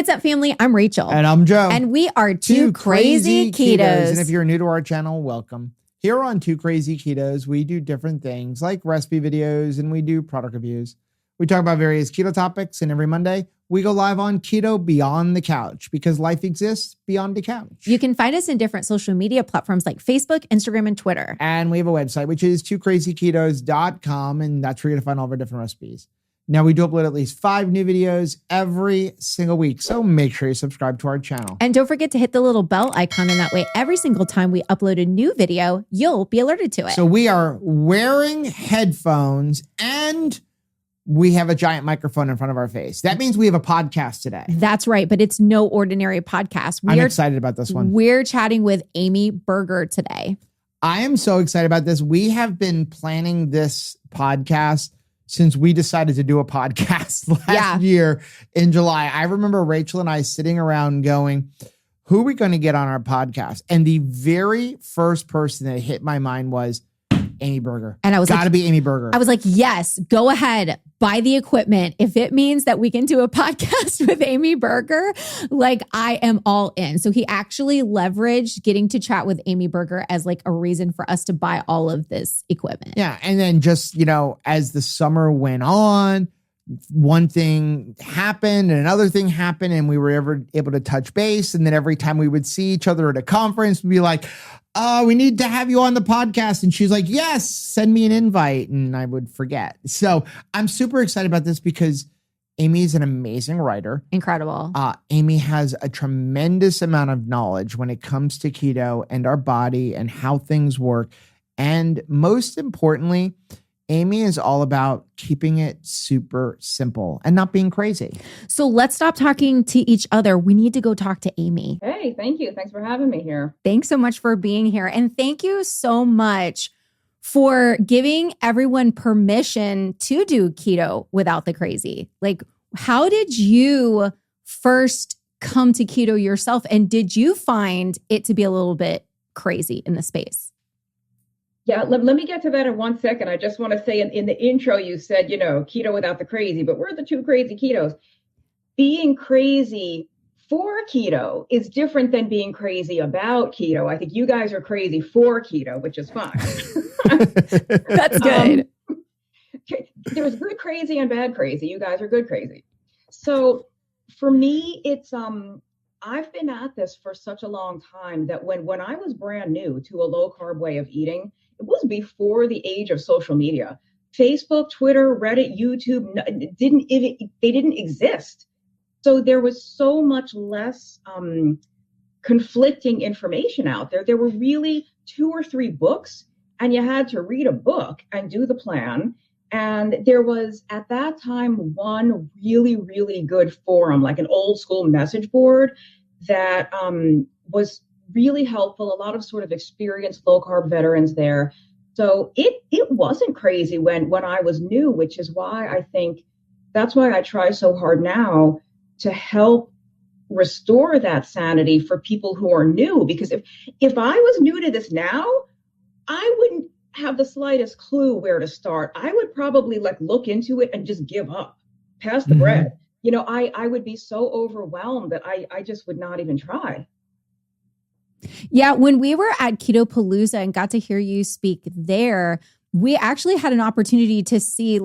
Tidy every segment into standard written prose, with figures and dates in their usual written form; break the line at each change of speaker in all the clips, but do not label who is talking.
What's up, family? I'm Rachel.
And I'm Joe.
And we are Two Crazy Ketos.
And if you're new to our channel, welcome. Here on Two Crazy Ketos, we do different things like recipe videos and we do product reviews. We talk about various keto topics, and every Monday we go live on Keto Beyond the Couch because life exists beyond the couch.
You can find us in different social media platforms like Facebook, Instagram, and Twitter.
And we have a website, which is twocrazyketos.com, and that's where you're going to find all of our different recipes. Now, we do upload at least 5 new videos every single week, so make sure you subscribe to our channel.
And don't forget to hit the little bell icon, and that way every single time we upload a new video, you'll be alerted to it.
So we are wearing headphones and we have a giant microphone in front of our face. That means we have a podcast today.
That's right, but it's no ordinary podcast.
I'm excited about this one.
We're chatting with Amy Berger today.
I am so excited about this. We have been planning this podcast since we decided to do a podcast last year in July. I remember Rachel and I sitting around going, who are we going to get on our podcast? And the very first person that hit my mind was Amy Berger.
And I was
gotta be Amy Berger.
I was like, yes, go ahead, buy the equipment. If it means that we can do a podcast with Amy Berger, like I am all in. So he actually leveraged getting to chat with Amy Berger as like a reason for us to buy all of this equipment.
Yeah. And then just, as the summer went on, one thing happened and another thing happened and we were able to touch base. And then every time we would see each other at a conference, we'd be like, we need to have you on the podcast. And she's like, yes, send me an invite. And I would forget. So I'm super excited about this because Amy is an amazing writer.
Incredible.
Amy has a tremendous amount of knowledge when it comes to keto and our body and how things work. And most importantly, Amy is all about keeping it super simple and not being crazy.
So let's stop talking to each other. We need to go talk to Amy.
Hey, thank you. Thanks for having me here.
Thanks so much for being here. And thank you so much for giving everyone permission to do keto without the crazy. Like, how did you first come to keto yourself? And did you find it to be a little bit crazy in the space?
Yeah, let me get to that in 1 second. I just want to say in the intro, you said, keto without the crazy, but we're the Two Crazy Ketos. Being crazy for keto is different than being crazy about keto. I think you guys are crazy for keto, which is fine.
That's good.
There's good crazy and bad crazy. You guys are good crazy. So for me, it's I've been at this for such a long time that when I was brand new to a low carb way of eating, it was before the age of social media. Facebook, Twitter, Reddit, YouTube they didn't exist. So there was so much less conflicting information out there. There were really 2 or 3 books, and you had to read a book and do the plan. And there was at that time one really, really good forum, like an old school message board that was really helpful. A lot of sort of experienced low carb veterans there. So it wasn't crazy when I was new, which is why I think that's why I try so hard now to help restore that sanity for people who are new. Because if I was new to this now, I wouldn't have the slightest clue where to start. I would probably look into it and just give up, pass the bread. I would be so overwhelmed that I just would not even try.
Yeah, when we were at Keto Palooza and got to hear you speak there, we actually had an opportunity to see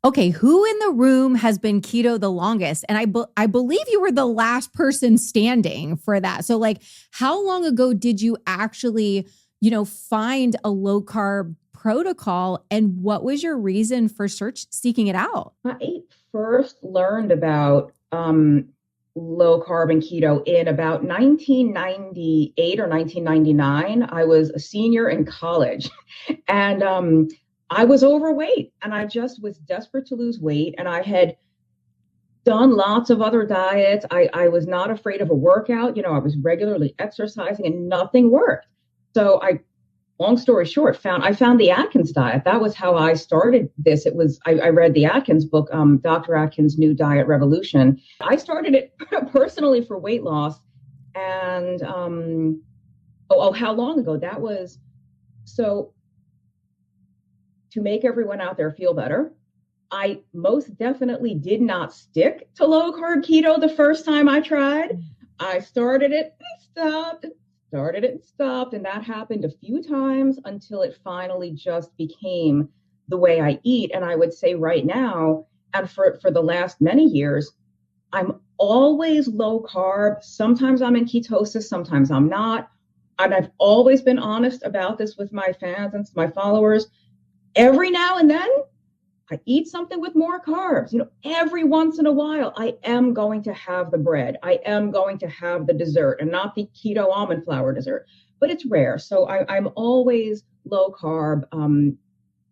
okay, who in the room has been keto the longest? And I believe you were the last person standing for that. So how long ago did you actually, find a low carb protocol, and what was your reason for seeking it out?
I first learned about low carb and keto in about 1998 or 1999. I was a senior in college and I was overweight and I just was desperate to lose weight. And I had done lots of other diets. I was not afraid of a workout. I was regularly exercising and nothing worked. So long story short, I found the Atkins diet. That was how I started this. I read the Atkins book, Dr. Atkins' New Diet Revolution. I started it personally for weight loss. And how long ago? That was, so to make everyone out there feel better, I most definitely did not stick to low carb keto the first time I tried. I started it and stopped, started it and stopped. And that happened a few times until it finally just became the way I eat. And I would say right now, and for the last many years, I'm always low carb. Sometimes I'm in ketosis, sometimes I'm not. And I've always been honest about this with my fans and my followers. Every now and then, I eat something with more carbs. Every once in a while, I am going to have the bread. I am going to have the dessert, and not the keto almond flour dessert, but it's rare. So I'm always low carb,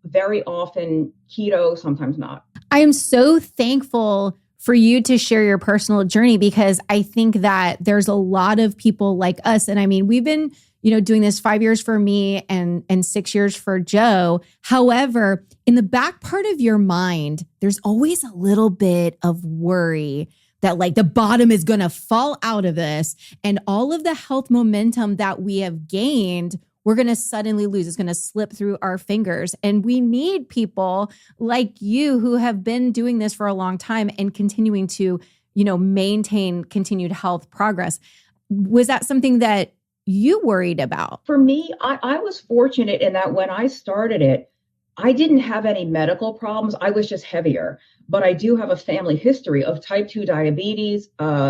very often keto, sometimes not.
I am so thankful for you to share your personal journey, because I think that there's a lot of people like us. And I mean, we've been, doing this 5 years for me and 6 years for Joe. However, in the back part of your mind, there's always a little bit of worry that like the bottom is going to fall out of this, and all of the health momentum that we have gained, we're going to suddenly lose. It's going to slip through our fingers. And we need people like you who have been doing this for a long time and continuing to, maintain continued health progress. Was that something that you worried about?
For me, I was fortunate in that when I started it, I didn't have any medical problems. I was just heavier. But I do have a family history of type 2 diabetes,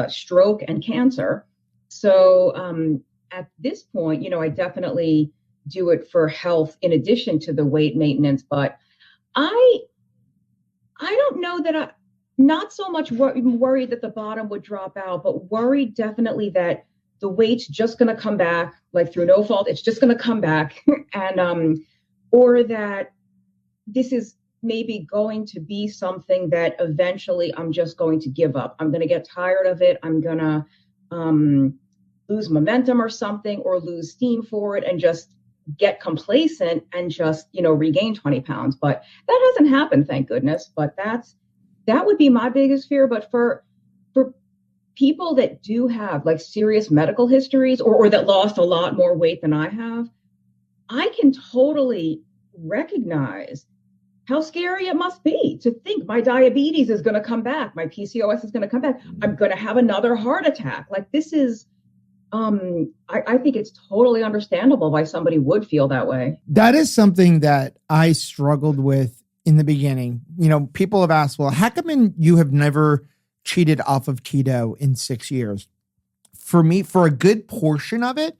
stroke, and cancer. So at this point, I definitely do it for health in addition to the weight maintenance. But I don't know that I, not so much worried that the bottom would drop out, but worried definitely that the weight's just going to come back, like through no fault. It's just going to come back, and or that this is maybe going to be something that eventually I'm just going to give up. I'm going to get tired of it. I'm going to lose momentum or something, or lose steam for it and just get complacent and just, regain 20 pounds. But that hasn't happened, thank goodness. But that would be my biggest fear. But for people that do have like serious medical histories, or that lost a lot more weight than I have, I can totally recognize how scary it must be to think my diabetes is going to come back. My PCOS is going to come back. I'm going to have another heart attack. Like, this is, I think it's totally understandable why somebody would feel that way.
That is something that I struggled with in the beginning. People have asked, well, how come you have never cheated off of keto in 6 years? For me, for a good portion of it,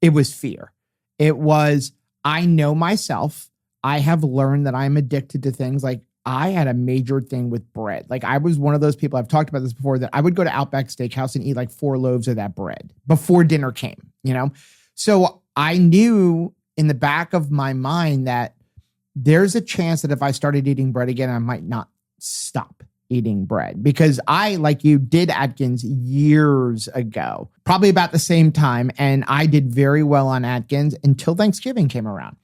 it was fear. It was, I know myself. I have learned that I'm addicted to things. Like, I had a major thing with bread. Like, I was one of those people, I've talked about this before, that I would go to Outback Steakhouse and eat like 4 loaves of that bread before dinner came, So I knew in the back of my mind that there's a chance that if I started eating bread again, I might not stop eating bread, because I, like you, did Atkins years ago, probably about the same time. And I did very well on Atkins until Thanksgiving came around.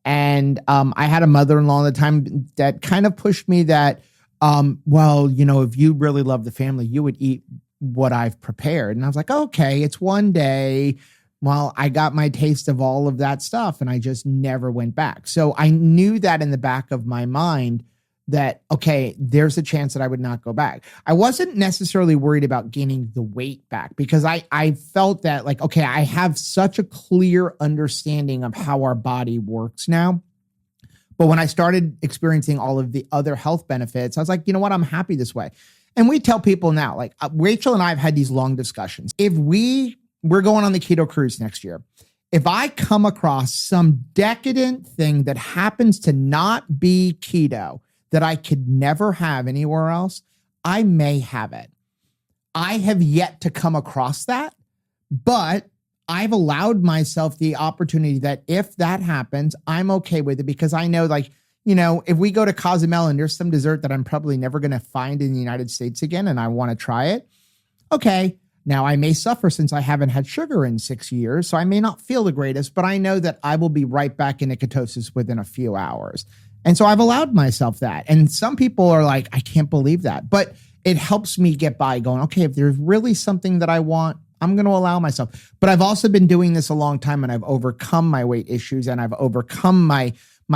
And I had a mother-in-law at the time that kind of pushed me that, well, if you really love the family, you would eat what I've prepared. And I was like, okay, it's one day. Well, I got my taste of all of that stuff, and I just never went back. So I knew that in the back of my mind that, okay, there's a chance that I would not go back. I wasn't necessarily worried about gaining the weight back, because I felt that, like, okay, I have such a clear understanding of how our body works now. But when I started experiencing all of the other health benefits, I was like, you know what? I'm happy this way. And we tell people now, like Rachel and I have had these long discussions. If we're going on the keto cruise next year, if I come across some decadent thing that happens to not be keto, that I could never have anywhere else, I may have it. I have yet to come across that, but I've allowed myself the opportunity that if that happens, I'm okay with it, because I know, like, if we go to Cozumel and there's some dessert that I'm probably never going to find in the United States again, and I want to try it. Okay. Now I may suffer since I haven't had sugar in 6 years, so I may not feel the greatest, but I know that I will be right back into ketosis within a few hours. And so I've allowed myself that. And some people are like, I can't believe that. But it helps me get by going, okay, if there's really something that I want, I'm going to allow myself. But I've also been doing this a long time, and I've overcome my weight issues, and I've overcome my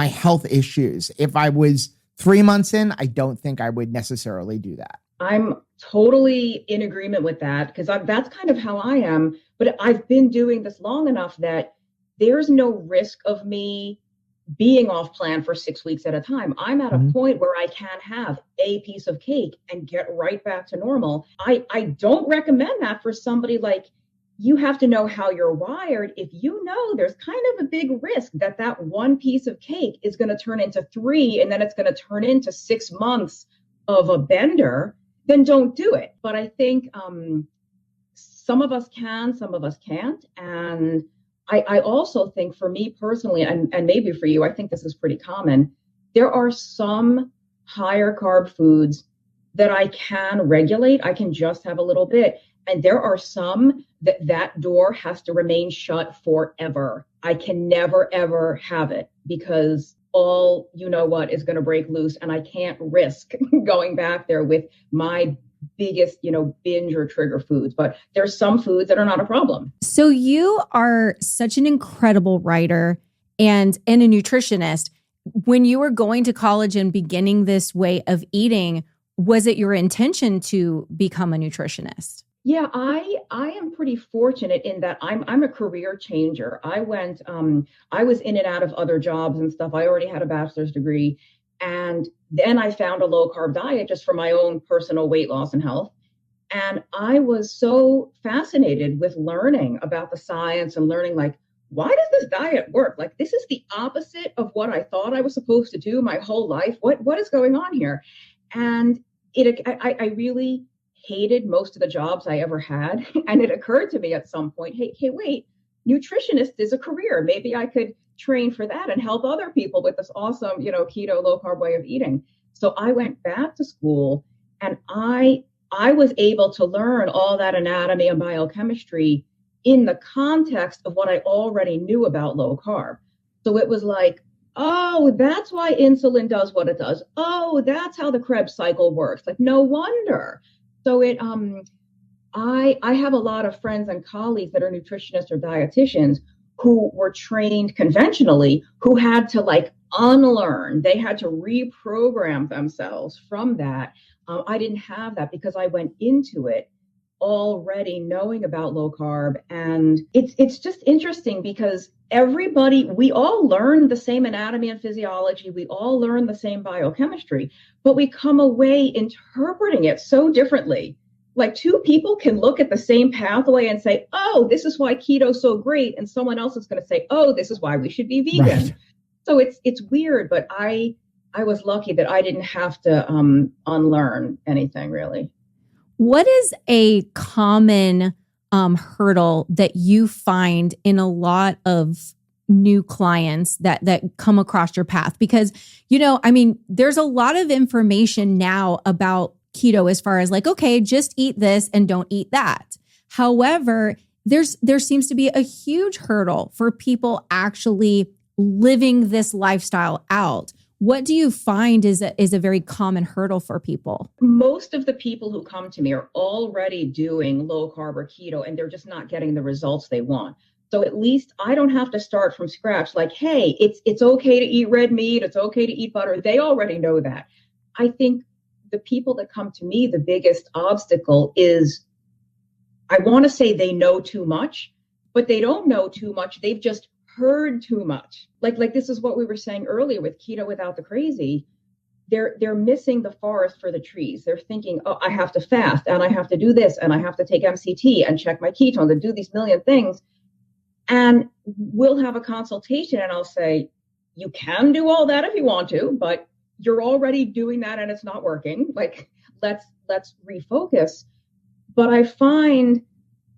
health issues. If I was 3 months in, I don't think I would necessarily do that.
I'm totally in agreement with that because that's kind of how I am. But I've been doing this long enough that there's no risk of me being off plan for 6 weeks at a time. I'm at a point where I can have a piece of cake and get right back to normal. I don't recommend that for somebody. Like, you have to know how you're wired. If you know there's kind of a big risk that that one piece of cake is going to turn into 3 and then it's going to turn into 6 months of a bender, then don't do it. But I think some of us can, some of us can't. And I also think for me personally, and maybe for you, I think this is pretty common. There are some higher carb foods that I can regulate. I can just have a little bit. And there are some that door has to remain shut forever. I can never, ever have it because all you know what is going to break loose. And I can't risk going back there with my biggest, binge or trigger foods. But there's some foods that are not a problem.
So you are such an incredible writer and a nutritionist. When you were going to college and beginning this way of eating, was it your intention to become a nutritionist?
Yeah, I am pretty fortunate in that I'm a career changer. I was in and out of other jobs and stuff. I already had a bachelor's degree. And then I found a low carb diet just for my own personal weight loss and health. And I was so fascinated with learning about the science and learning, like, why does this diet work? Like, this is the opposite of what I thought I was supposed to do my whole life. What is going on here? And I really hated most of the jobs I ever had. And it occurred to me at some point, hey, wait, nutritionist is a career. Maybe I could train for that and help other people with this awesome, keto low carb way of eating. So I went back to school and I was able to learn all that anatomy and biochemistry in the context of what I already knew about low carb. So it was like, oh, that's why insulin does what it does. Oh, that's how the Krebs cycle works. Like, no wonder. So I have a lot of friends and colleagues that are nutritionists or dietitians who were trained conventionally, who had to unlearn. They had to reprogram themselves from that. I didn't have that because I went into it already knowing about low carb. And it's just interesting because we all learn the same anatomy and physiology. We all learn the same biochemistry, but we come away interpreting it so differently. Like, 2 people can look at the same pathway and say, oh, this is why keto's so great. And someone else is going to say, oh, this is why we should be vegan. Right. So it's weird, but I was lucky that I didn't have to unlearn anything really.
What is a common hurdle that you find in a lot of new clients that come across your path? Because, there's a lot of information now about keto as far as okay, just eat this and don't eat that. However, there seems to be a huge hurdle for people actually living this lifestyle out. What do you find is a very common hurdle for people?
Most of the people who come to me are already doing low carb or keto, and they're just not getting the results they want. So at least I don't have to start from scratch. Like, hey, it's okay to eat red meat. It's okay to eat butter. They already know that. I think the people that come to me, the biggest obstacle is, I want to say they know too much, but they don't know too much. They've just heard too much. Like this is what we were saying earlier with keto without the crazy. They're missing the forest for the trees. They're thinking, oh, I have to fast and I have to do this and I have to take MCT and check my ketones and do these million things. And we'll have a consultation and I'll say, you can do all that if you want to, but you're already doing that and it's not working. Like, let's refocus. But I find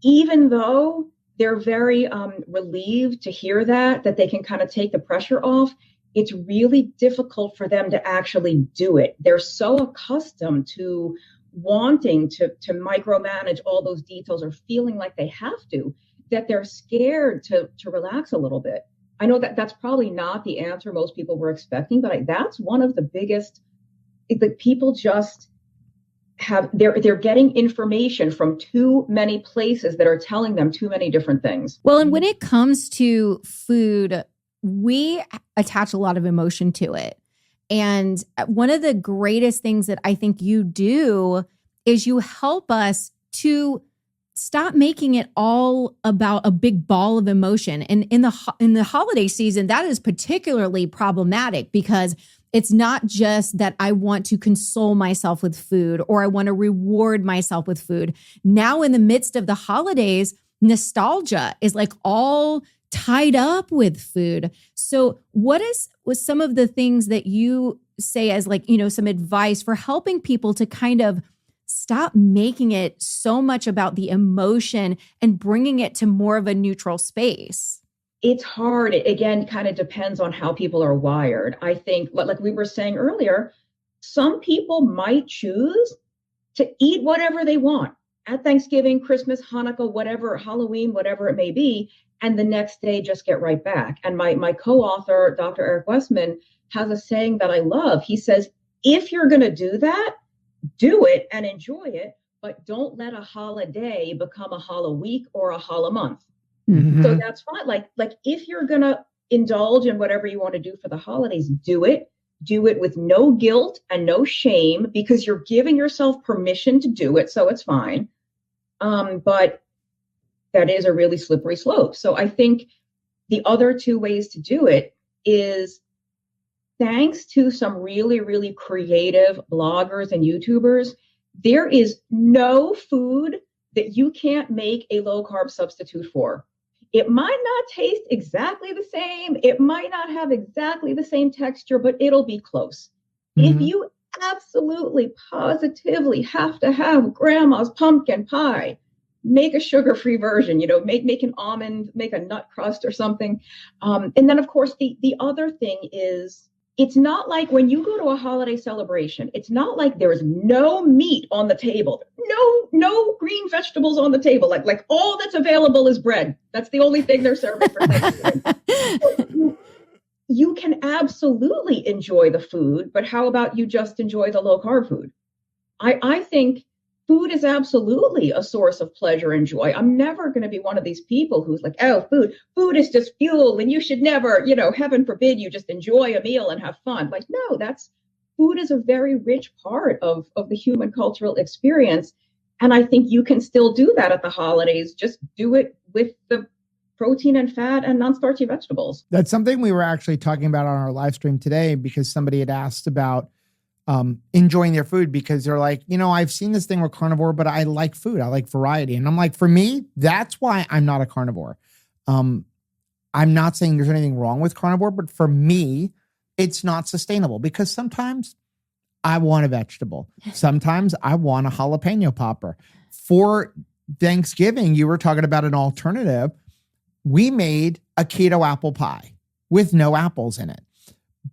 even though they're very relieved to hear that they can kind of take the pressure off, it's really difficult for them to actually do it. They're so accustomed to wanting to micromanage all those details or feeling like they have to, that they're scared to relax a little bit. I know that's probably not the answer most people were expecting, but that's one of the biggest, people just they're getting information from too many places that are telling them too many different things.
Well, and when it comes to food, we attach a lot of emotion to it. And one of the greatest things that I think you do is you help us to stop making it all about a big ball of emotion. And in the holiday season, that is particularly problematic because it's not just that I want to console myself with food or I want to reward myself with food. Now, in the midst of the holidays, nostalgia is like all tied up with food. So what was some of the things that you say as like, some advice for helping people to kind of stop making it so much about the emotion and bringing it to more of a neutral space?
It's hard. It, again, kind of depends on how people are wired. I think, like we were saying earlier, some people might choose to eat whatever they want at Thanksgiving, Christmas, Hanukkah, whatever, Halloween, whatever it may be, and the next day just get right back. And my co-author, Dr. Eric Westman, has a saying that I love. He says, if you're going to do that, do it and enjoy it, but don't let a holiday become a holiday or a holiday month.
Mm-hmm.
So that's fine. Like if you're going to indulge in whatever you want to do for the holidays, do it with no guilt and no shame because you're giving yourself permission to do it. So it's fine. But that is a really slippery slope. So I think the other two ways to do it is thanks to some really, really creative bloggers and YouTubers, there is no food that you can't make a low carb substitute for. It might not taste exactly the same. It might not have exactly the same texture, but it'll be close. Mm-hmm. If you absolutely, positively have to have grandma's pumpkin pie, make a sugar-free version, make an almond, make a nut crust or something. And then, of course, the other thing is, it's not like when you go to a holiday celebration, it's not like there is no meat on the table, no green vegetables on the table. Like all that's available is bread. That's the only thing they're serving for Thanksgiving. So you can absolutely enjoy the food, but how about you just enjoy the low carb food? I think food is absolutely a source of pleasure and joy. I'm never going to be one of these people who's like, oh, food is just fuel and you should never, heaven forbid you just enjoy a meal and have fun. Like, no, food is a very rich part of the human cultural experience. And I think you can still do that at the holidays. Just do it with the protein and fat and non-starchy vegetables.
That's something we were actually talking about on our live stream today because somebody had asked about enjoying their food because they're like, I've seen this thing with carnivore, but I like food. I like variety. And I'm like, for me, that's why I'm not a carnivore. I'm not saying there's anything wrong with carnivore, but for me, it's not sustainable because sometimes I want a vegetable. Sometimes I want a jalapeno popper. For Thanksgiving, you were talking about an alternative. We made a keto apple pie with no apples in it,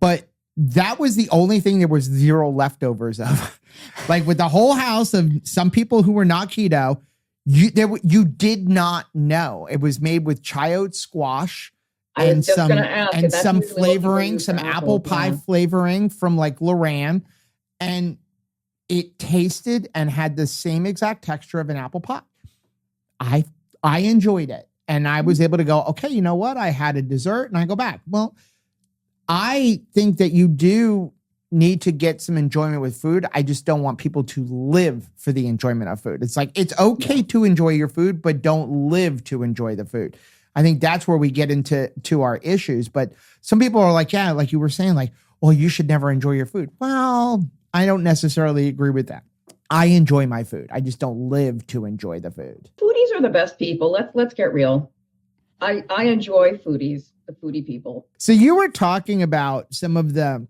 but that was the only thing there was zero leftovers of. Like with the whole house of some people who were not keto, you did not know. It was made with chayote squash and some flavoring, some apple pie flavoring from like Loran. And it tasted and had the same exact texture of an apple pie. I enjoyed it. And I was able to go, okay, you know what? I had a dessert and I go back. Well, I think that you do need to get some enjoyment with food. I just don't want people to live for the enjoyment of food. It's like, it's okay to enjoy your food, but don't live to enjoy the food. I think that's where we get into our issues. But some people are like, yeah, like you were saying, like, well, you should never enjoy your food. Well, I don't necessarily agree with that. I enjoy my food. I just don't live to enjoy the food.
Foodies are the best people. Let's get real. I enjoy foodies. The foodie people.
So you were talking about some of the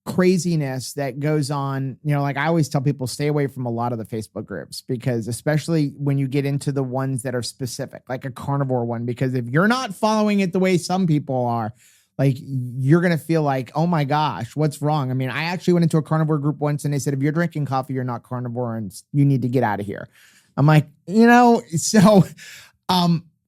craziness that goes on, like I always tell people stay away from a lot of the Facebook groups because especially when you get into the ones that are specific, like a carnivore one, because if you're not following it the way some people are, like you're going to feel like, oh my gosh, what's wrong? I mean, I actually went into a carnivore group once and they said, if you're drinking coffee, you're not carnivore and you need to get out of here. I'm like,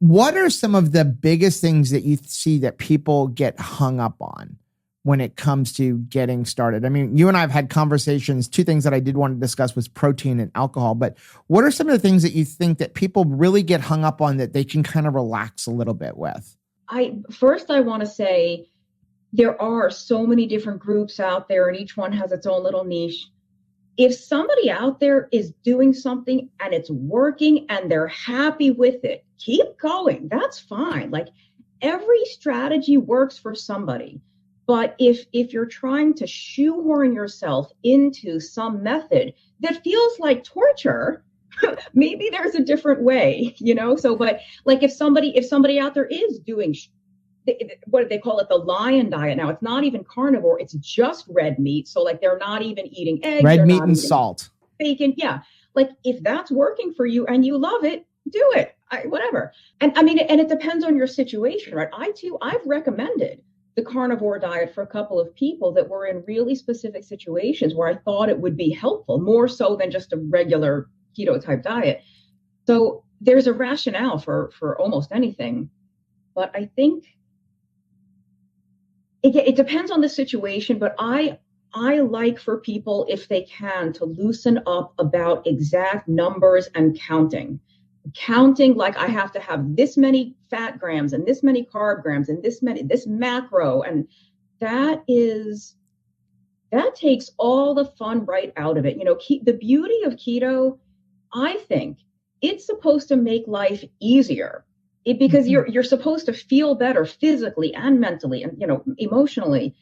what are some of the biggest things that you see that people get hung up on when it comes to getting started? I mean, you and I have had conversations. Two things that I did want to discuss was protein and alcohol, but what are some of the things that you think that people really get hung up on that they can kind of relax a little bit with?
I want to say there are so many different groups out there and each one has its own little niche. If somebody out there is doing something and it's working and they're happy with it, keep going. That's fine. Like every strategy works for somebody. But if you're trying to shoehorn yourself into some method that feels like torture, maybe there's a different way, So, but like if somebody out there is doing what do they call it? The lion diet. Now it's not even carnivore. It's just red meat. So like they're not even eating eggs.
Red meat and salt.
Bacon. Yeah. Like if that's working for you and you love it, do it. Whatever. And I mean, and it depends on your situation, right? I've recommended the carnivore diet for a couple of people that were in really specific situations where I thought it would be helpful, more so than just a regular keto type diet. So there's a rationale for almost anything. But I think it depends on the situation, but I like for people, if they can, to loosen up about exact numbers and counting. Counting like I have to have this many fat grams and this many carb grams and this macro. And that takes all the fun right out of it. The beauty of keto, I think, it's supposed to make life easier. Because you're supposed to feel better physically and mentally and emotionally.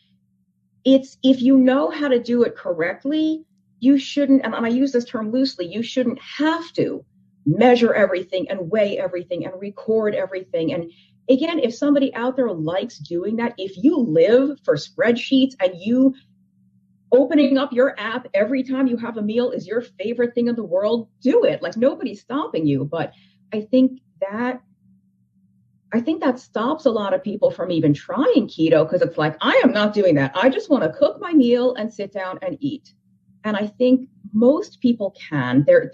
It's if you know how to do it correctly, you shouldn't, and I use this term loosely, you shouldn't have to measure everything and weigh everything and record everything. And again, if somebody out there likes doing that, if you live for spreadsheets and you opening up your app every time you have a meal is your favorite thing in the world, do it. Like nobody's stopping you. But I think that stops a lot of people from even trying keto because it's like, I am not doing that. I just want to cook my meal and sit down and eat. And I think most people can. There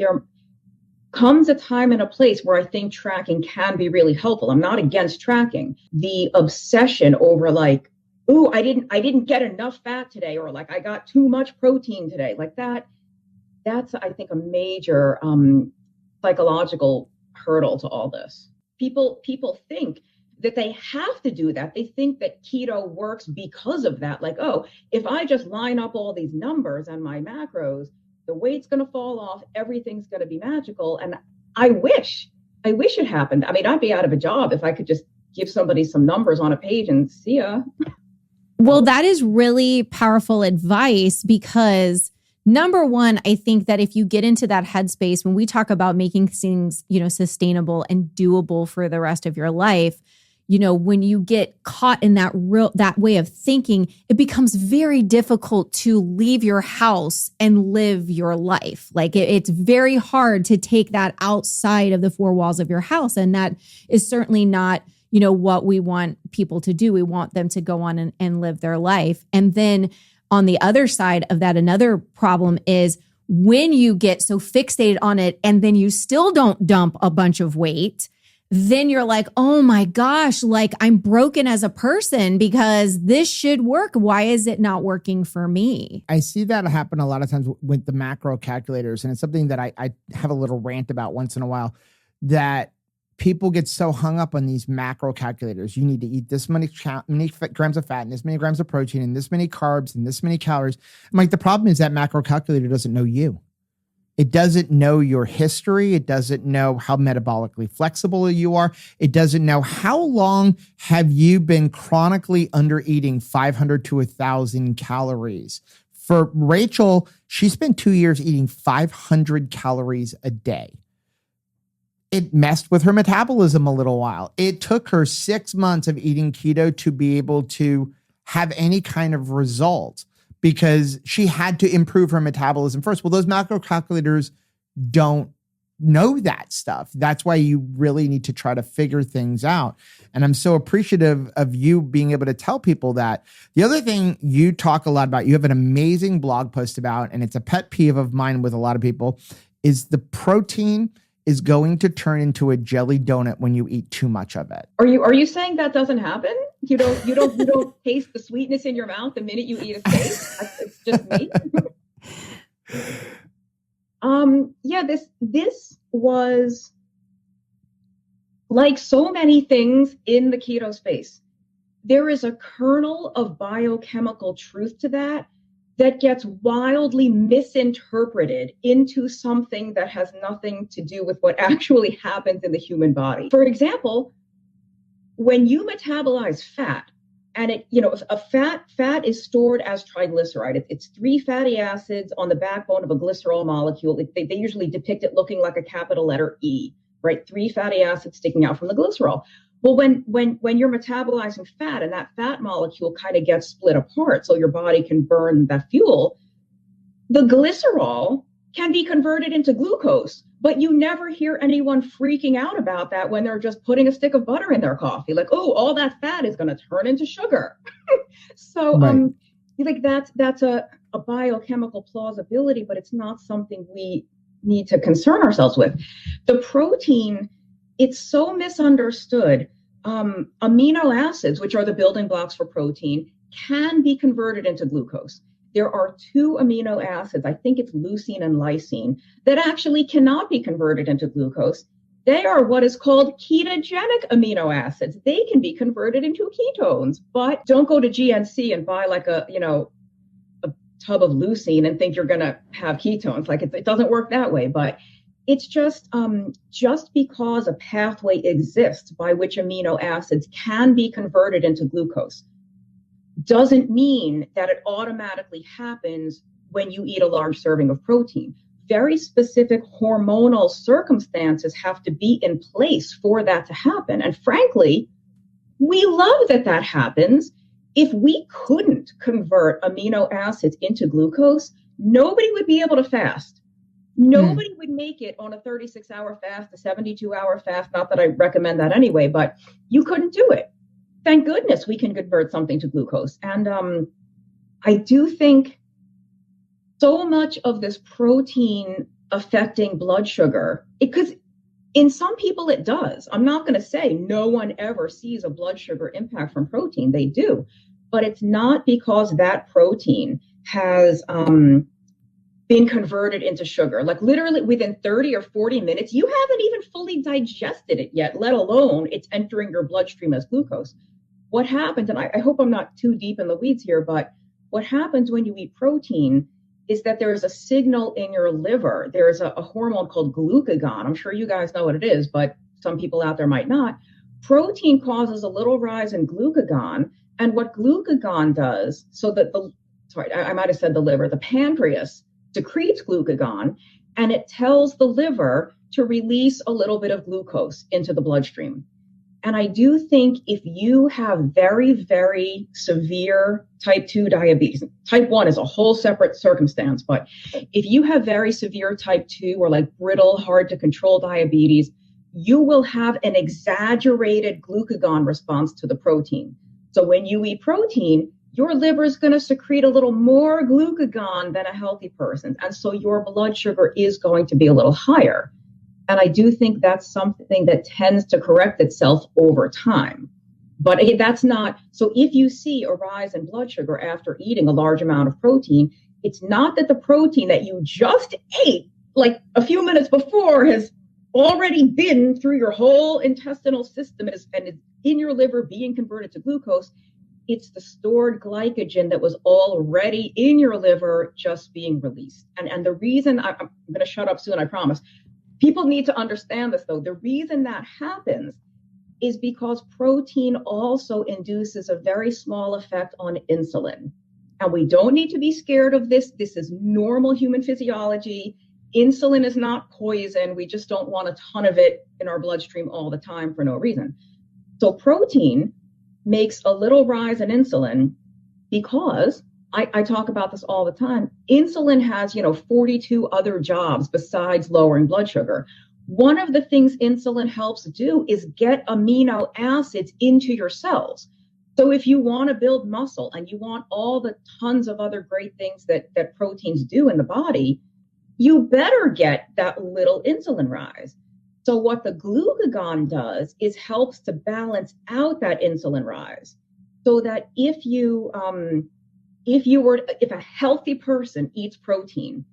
comes a time and a place where I think tracking can be really helpful. I'm not against tracking. The obsession over like, ooh, I didn't get enough fat today, or like I got too much protein today. Like that's I think a major psychological hurdle to all this. People think that they have to do that. They think that keto works because of that. Like, oh, if I just line up all these numbers and my macros, the weight's going to fall off. Everything's going to be magical. And I wish it happened. I mean, I'd be out of a job if I could just give somebody some numbers on a page and see ya.
Well, that is really powerful advice because number one, I think that if you get into that headspace, when we talk about making things, sustainable and doable for the rest of your life, when you get caught in that way of thinking, it becomes very difficult to leave your house and live your life. Like it's very hard to take that outside of the four walls of your house. And that is certainly not, what we want people to do. We want them to go on and live their life. And then on the other side of that, another problem is when you get so fixated on it and then you still don't dump a bunch of weight, then you're like, oh my gosh, like I'm broken as a person because this should work. Why is it not working for me?
I see that happen a lot of times with the macro calculators. And it's something that I have a little rant about once in a while, that people get so hung up on these macro calculators. You need to eat this many grams of fat and this many grams of protein and this many carbs and this many calories. I'm like, the problem is that macro calculator doesn't know you. It doesn't know your history. It doesn't know how metabolically flexible you are. It doesn't know how long have you been chronically under eating 500 to 1,000 calories. For Rachel, she spent 2 years eating 500 calories a day. It messed with her metabolism a little while. It took her 6 months of eating keto to be able to have any kind of result because she had to improve her metabolism first. Well, those macro calculators don't know that stuff. That's why you really need to try to figure things out. And I'm so appreciative of you being able to tell people that. The other thing you talk a lot about, you have an amazing blog post about, and it's a pet peeve of mine with a lot of people, is the protein is going to turn into a jelly donut when you eat too much of it.
Are you saying that doesn't happen? You don't taste the sweetness in your mouth the minute you eat a steak? It's just me. Yeah, this was like so many things in the keto space. there is a kernel of biochemical truth to that that gets wildly misinterpreted into something that has nothing to do with what actually happens in the human body. For example, when you metabolize fat, and a fat is stored as triglyceride. It's three fatty acids on the backbone of a glycerol molecule. They usually depict it looking like a capital letter E, right? Three fatty acids sticking out from the glycerol. Well, when you're metabolizing fat and that fat molecule kind of gets split apart so your body can burn that fuel, the glycerol can be converted into glucose, but you never hear anyone freaking out about that when they're just putting a stick of butter in their coffee. Like, oh, all that fat is going to turn into sugar. So,
Right.
like that's a biochemical plausibility, but it's not something we need to concern ourselves with. The protein, it's so misunderstood. Amino acids, which are the building blocks for protein, can be converted into glucose. There are two amino acids, I think it's leucine and lysine, that actually cannot be converted into glucose. They are what is called ketogenic amino acids. They can be converted into ketones, but don't go to GNC and buy like a tub of leucine and think you're going to have ketones. Like it doesn't work that way, but it's just because a pathway exists by which amino acids can be converted into glucose doesn't mean that it automatically happens when you eat a large serving of protein. Very specific hormonal circumstances have to be in place for that to happen. And frankly, we love that happens. If we couldn't convert amino acids into glucose, nobody would be able to fast. Nobody would make it on a 36-hour fast, a 72-hour fast. Not that I recommend that anyway, but you couldn't do it. Thank goodness we can convert something to glucose. And I do think so much of this protein affecting blood sugar, because in some people it does. I'm not going to say no one ever sees a blood sugar impact from protein. They do. But it's not because that protein has been converted into sugar. Like literally within 30 or 40 minutes, you haven't even fully digested it yet, let alone it's entering your bloodstream as glucose. What happens, and I hope I'm not too deep in the weeds here, but what happens when you eat protein is that there's a signal in your liver. There's a hormone called glucagon. I'm sure you guys know what it is, but some people out there might not. Protein causes a little rise in glucagon. And what glucagon does, so that I might have said the liver, the pancreas secretes glucagon, and it tells the liver to release a little bit of glucose into the bloodstream. And I do think if you have very, very severe type 2 diabetes, type 1 is a whole separate circumstance, but if you have very severe type 2 or like brittle, hard to control diabetes, you will have an exaggerated glucagon response to the protein. So when you eat protein, your liver is going to secrete a little more glucagon than a healthy person's. And so your blood sugar is going to be a little higher. And I do think that's something that tends to correct itself over time. But again, that's not, so if you see a rise in blood sugar after eating a large amount of protein, it's not that the protein that you just ate like a few minutes before has already been through your whole intestinal system and is in your liver being converted to glucose. It's the stored glycogen that was already in your liver just being released. And the reason, I'm going to shut up soon, I promise. People need to understand this, though. The reason that happens is because protein also induces a very small effect on insulin. And we don't need to be scared of this. This is normal human physiology. Insulin is not poison. We just don't want a ton of it in our bloodstream all the time for no reason. So protein makes a little rise in insulin because I talk about this all the time. Insulin has, 42 other jobs besides lowering blood sugar. One of the things insulin helps do is get amino acids into your cells. So if you want to build muscle and you want all the tons of other great things that proteins do in the body, you better get that little insulin rise. So what the glucagon does is helps to balance out that insulin rise so that if a healthy person eats protein,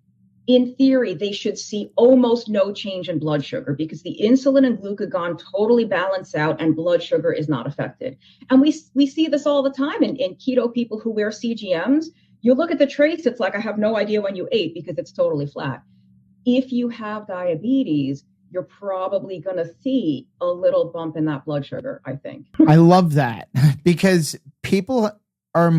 in theory, they should see almost no change in blood sugar because the insulin and glucagon totally balance out and blood sugar is not affected. And we see this all the time in keto people who wear CGMs. You look at the traits, it's like, I have no idea when you ate because it's totally flat. If you have diabetes, you're probably going to see a little bump in that blood sugar, I think.
I love that because people are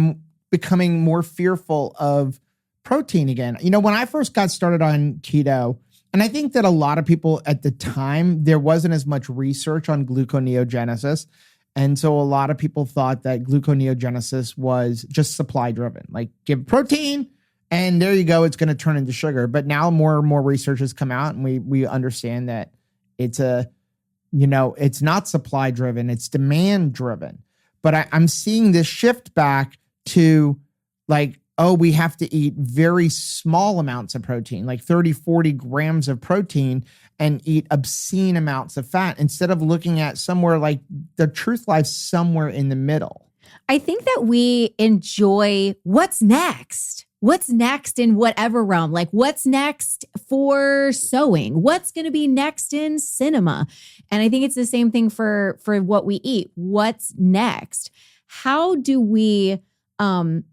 becoming more fearful of protein again. You know, when I first got started on keto, and I think that a lot of people at the time, there wasn't as much research on gluconeogenesis. And so a lot of people thought that gluconeogenesis was just supply driven, like give protein and there you go, it's going to turn into sugar. But now more and more research has come out and we understand that it's it's not supply driven, it's demand driven. But I'm seeing this shift back to like, oh, we have to eat very small amounts of protein, like 30, 40 grams of protein and eat obscene amounts of fat instead of looking at somewhere like the truth lies somewhere in the middle.
I think that we enjoy what's next. What's next in whatever realm? Like what's next for sewing? What's going to be next in cinema? And I think it's the same thing for what we eat. What's next? How do we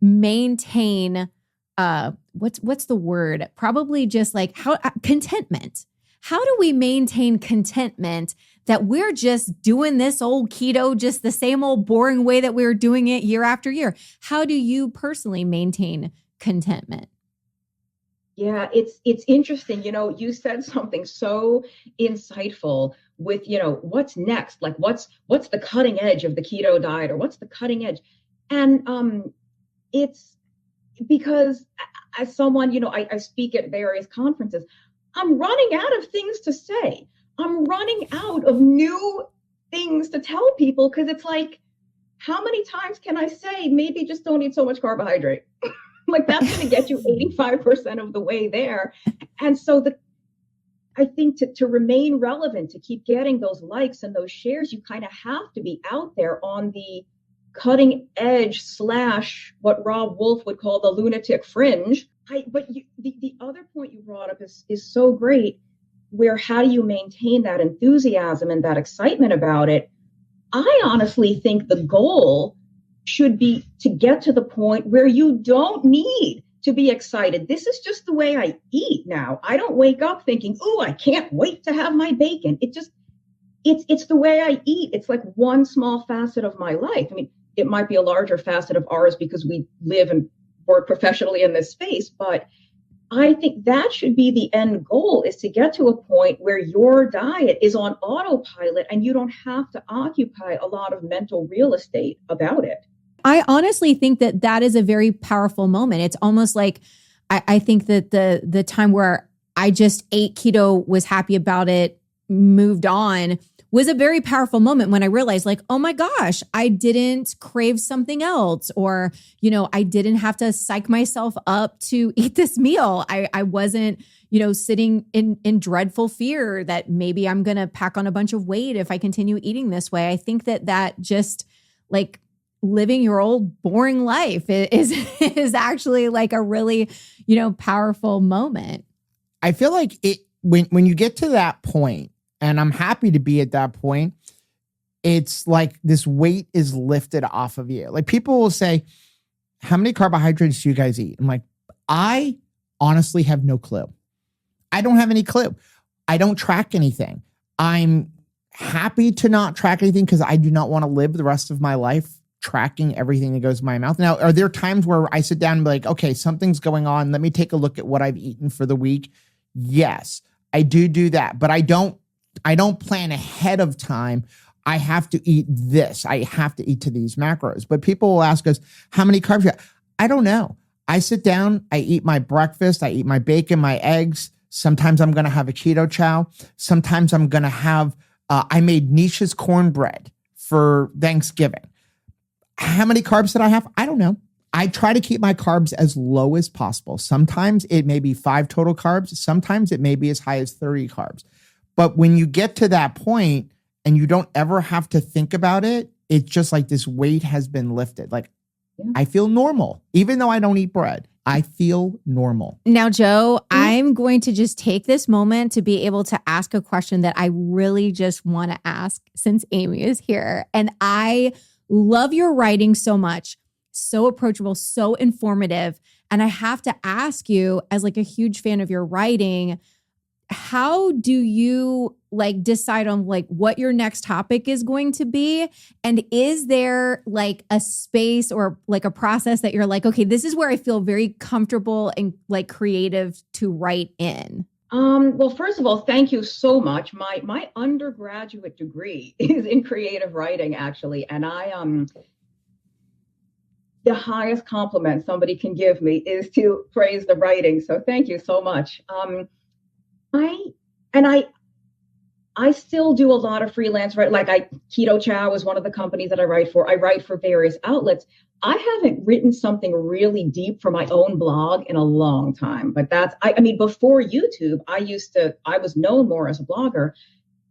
maintain what's the word? Probably just like contentment. How do we maintain contentment that we're just doing this old keto, just the same old boring way that we were doing it year after year? How do you personally maintain contentment?
Yeah, it's interesting. You said something so insightful with, what's next? Like what's the cutting edge of the keto diet or what's the cutting edge? And it's because as someone, I speak at various conferences, I'm running out of things to say. I'm running out of new things to tell people because it's like, how many times can I say maybe just don't eat so much carbohydrate? Like that's going to get you 85% of the way there. And so I think to remain relevant, to keep getting those likes and those shares, you kind of have to be out there on the cutting edge / what Rob Wolf would call the lunatic fringe. The other point you brought up is so great, where how do you maintain that enthusiasm and that excitement about it? I honestly think the goal should be to get to the point where you don't need to be excited. This is just the way I eat now. I don't wake up thinking, oh, I can't wait to have my bacon. It's the way I eat. It's like one small facet of my life. I mean, it might be a larger facet of ours because we live and work professionally in this space, but I think that should be the end goal, is to get to a point where your diet is on autopilot and you don't have to occupy a lot of mental real estate about it.
I honestly think that is a very powerful moment. It's almost like I think that the time where I just ate keto, was happy about it, moved on, was a very powerful moment when I realized like, oh my gosh, I didn't crave something else, or, I didn't have to psych myself up to eat this meal. I wasn't, sitting in dreadful fear that maybe I'm going to pack on a bunch of weight if I continue eating this way. I think that just like living your old boring life is actually like a really, powerful moment.
I feel like when you get to that point, and I'm happy to be at that point, it's like this weight is lifted off of you. Like people will say, how many carbohydrates do you guys eat? I'm like, I honestly have no clue. I don't have any clue. I don't track anything. I'm happy to not track anything because I do not want to live the rest of my life tracking everything that goes in my mouth. Now, are there times where I sit down and be like, okay, something's going on. Let me take a look at what I've eaten for the week. Yes, I do that, but I don't plan ahead of time. I have to eat this. I have to eat to these macros. But people will ask us, how many carbs you have? I don't know. I sit down, I eat my breakfast, I eat my bacon, my eggs. Sometimes I'm going to have a keto chow. Sometimes I'm going to have, I made Nisha's cornbread for Thanksgiving. How many carbs did I have? I don't know. I try to keep my carbs as low as possible. Sometimes it may be 5 total carbs. Sometimes it may be as high as 30 carbs. But when you get to that point and you don't ever have to think about it, it's just like this weight has been lifted. Like I feel normal, even though I don't eat bread. I feel normal.
Now, Joe, I'm going to just take this moment to be able to ask a question that I really just want to ask since Amy is here. And I love your writing so much, so approachable, so informative. And I have to ask you, as like a huge fan of your writing, how do you like decide on like what your next topic is going to be? And is there like a space or like a process that you're like, okay, this is where I feel very comfortable and like creative to write in?
Well, first of all, thank you so much. My undergraduate degree is in creative writing, actually, and the highest compliment somebody can give me is to praise the writing. So thank you so much. I still do a lot of freelance, right? Like Keto Chow is one of the companies that I write for. I write for various outlets. I haven't written something really deep for my own blog in a long time, but I mean, before YouTube, I was known more as a blogger.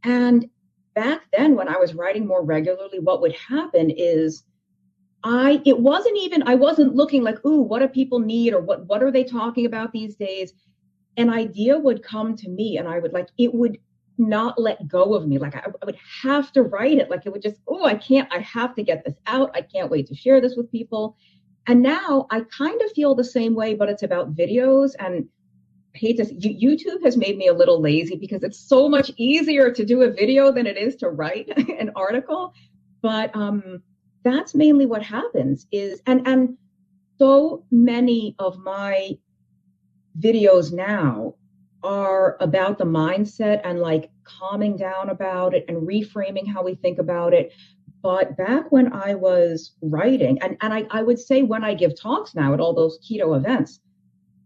And back then when I was writing more regularly, what would happen is I wasn't looking like, ooh, what do people need? Or what are they talking about these days? An idea would come to me and it would not let go of me. Like I would have to write it. Like it would just, I have to get this out. I can't wait to share this with people. And now I kind of feel the same way, but it's about videos. And YouTube has made me a little lazy because it's so much easier to do a video than it is to write an article. But that's mainly what happens and so many of my videos now are about the mindset and like calming down about it and reframing how we think about it. But back when I was writing, and I would say when I give talks now at all those keto events,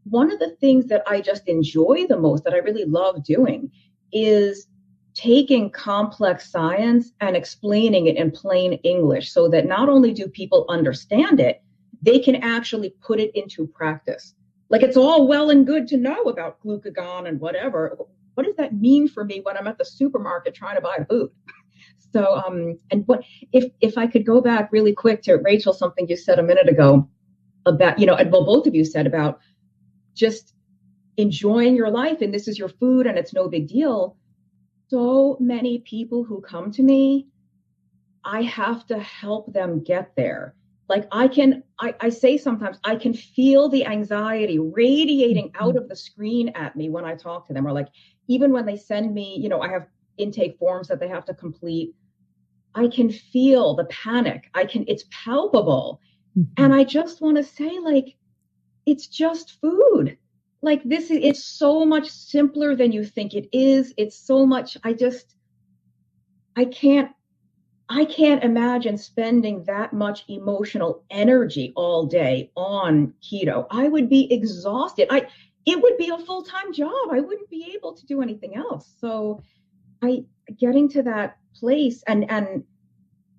one of the things that I just enjoy the most, that I really love doing, is taking complex science and explaining it in plain English so that not only do people understand it, they can actually put it into practice. Like it's all well and good to know about glucagon and whatever. What does that mean for me when I'm at the supermarket trying to buy food? So, and what if I could go back really quick to Rachel, something you said a minute ago about, both of you said about just enjoying your life and this is your food and it's no big deal. So many people who come to me, I have to help them get there. Like I say sometimes I can feel the anxiety radiating out of the screen at me when I talk to them, or like even when they send me, I have intake forms that they have to complete. I can feel the panic. It's palpable. Mm-hmm. And I just want to say, like, it's just food. Like it's so much simpler than you think it is. It's so much, I can't imagine spending that much emotional energy all day on keto. I would be exhausted. It would be a full-time job. I wouldn't be able to do anything else. So getting to that place and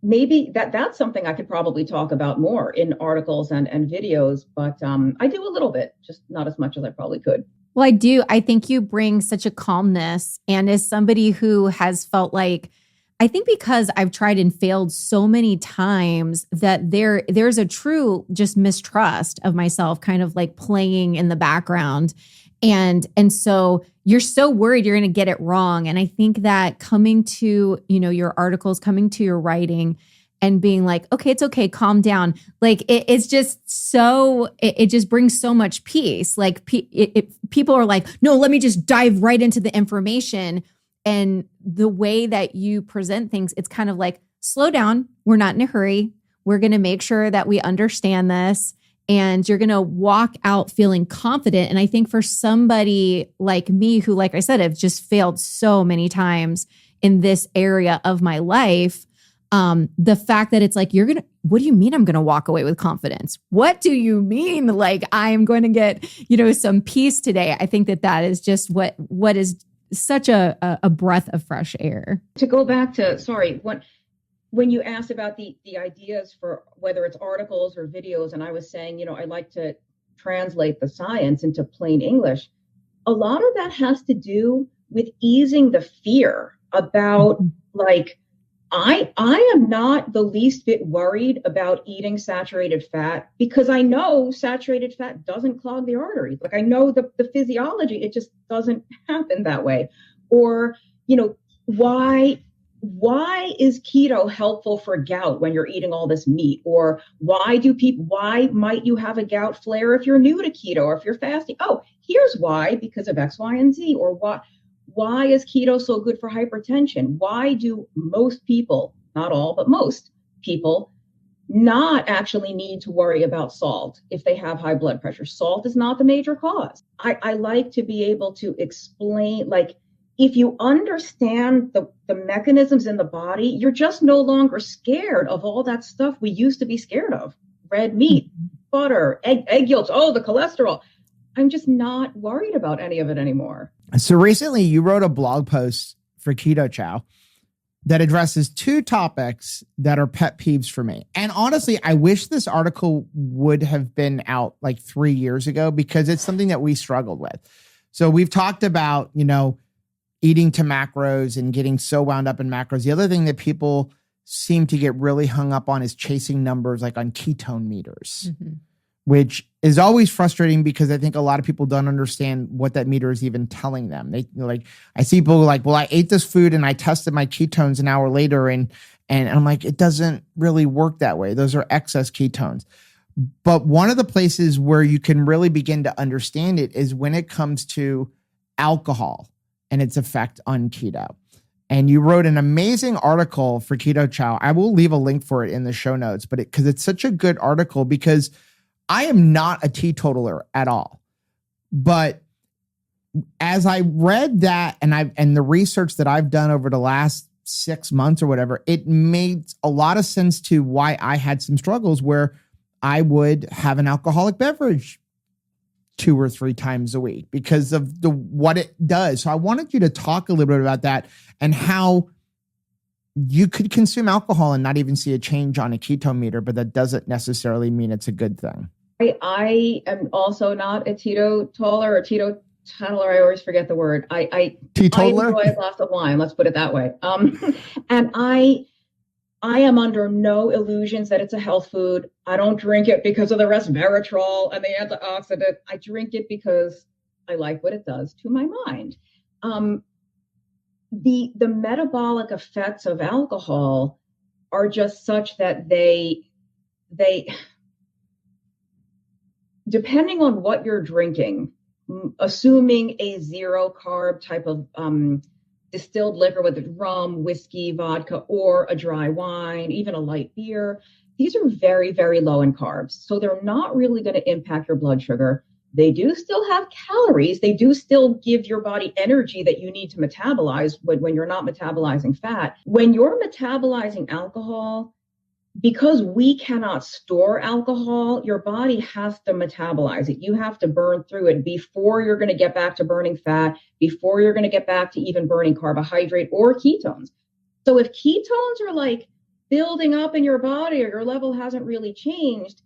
maybe that's something I could probably talk about more in articles and videos, but I do a little bit, just not as much as I probably could.
Well, I do. I think you bring such a calmness, and as somebody who has felt like, I think because I've tried and failed so many times that there's a true just mistrust of myself kind of like playing in the background. And so you're so worried you're going to get it wrong. And I think that coming to, your articles, coming to your writing and being like, okay, it's okay, calm down. Like it's just so, it just brings so much peace. Like people are like, no, let me just dive right into the information. And the way that you present things, it's kind of like, slow down. We're not in a hurry. We're going to make sure that we understand this. And you're going to walk out feeling confident. And I think for somebody like me, who, like I said, have just failed so many times in this area of my life, the fact that it's like, what do you mean I'm going to walk away with confidence? What do you mean? Like I'm going to get, some peace today. I think that is just what is such a breath of fresh air.
To go back to, when you asked about the ideas for whether it's articles or videos, and I was saying, I like to translate the science into plain English. A lot of that has to do with easing the fear about like, I am not the least bit worried about eating saturated fat because I know saturated fat doesn't clog the arteries. Like I know the physiology, it just doesn't happen that way. Or, you know, why is keto helpful for gout when you're eating all this meat? Or why might you have a gout flare if you're new to keto or if you're fasting? Oh, here's why, because of X, Y, and Z. Or why is keto so good for hypertension? Why do most people, not all, but most people, not actually need to worry about salt if they have high blood pressure? Salt is not the major cause. I like to be able to explain, like, if you understand the mechanisms in the body, you're just no longer scared of all that stuff we used to be scared of. Red meat, butter, egg yolks, oh, the cholesterol. I'm just not worried about any of it anymore.
So recently you wrote a blog post for Keto Chow that addresses two topics that are pet peeves for me. And honestly, I wish this article would have been out like 3 years ago because it's something that we struggled with. So we've talked about, you know, eating to macros and getting so wound up in macros. The other thing that people seem to get really hung up on is chasing numbers, like on ketone meters, which is always frustrating because I think a lot of people don't understand what that meter is even telling them. They like, I see people like, well, I ate this food and I tested my ketones an hour later. And I'm like, it doesn't really work that way. Those are excess ketones. But one of the places where you can really begin to understand it is when it comes to alcohol and its effect on keto. And you wrote an amazing article for Keto Chow. I will leave a link for it in the show notes, but because it's such a good article, because I am not a teetotaler at all. But as I read that and the research that I've done over the last 6 months or whatever, it made a lot of sense to why I had some struggles where I would have an alcoholic beverage 2 or 3 times a week because of what it does. So I wanted you to talk a little bit about that and how you could consume alcohol and not even see a change on a ketone meter, but that doesn't necessarily mean it's a good thing.
I am also not a teetotaler or teetotaler. I always forget the word. I enjoy a glass of wine. Let's put it that way. And I am under no illusions that it's a health food. I don't drink it because of the resveratrol and the antioxidant. I drink it because I like what it does to my mind. The metabolic effects of alcohol are just such that they depending on what you're drinking, assuming a zero carb type of distilled liquor, whether it's rum, whiskey, vodka, or a dry wine, even a light beer, these are very, very low in carbs. So they're not really going to impact your blood sugar. They do still have calories. They do still give your body energy that you need to metabolize when you're not metabolizing fat. When you're metabolizing alcohol, because we cannot store alcohol, your body has to metabolize it. You have to burn through it before you're going to get back to burning fat, before you're going to get back to even burning carbohydrate or ketones. So if ketones are like building up in your body or your level hasn't really changed,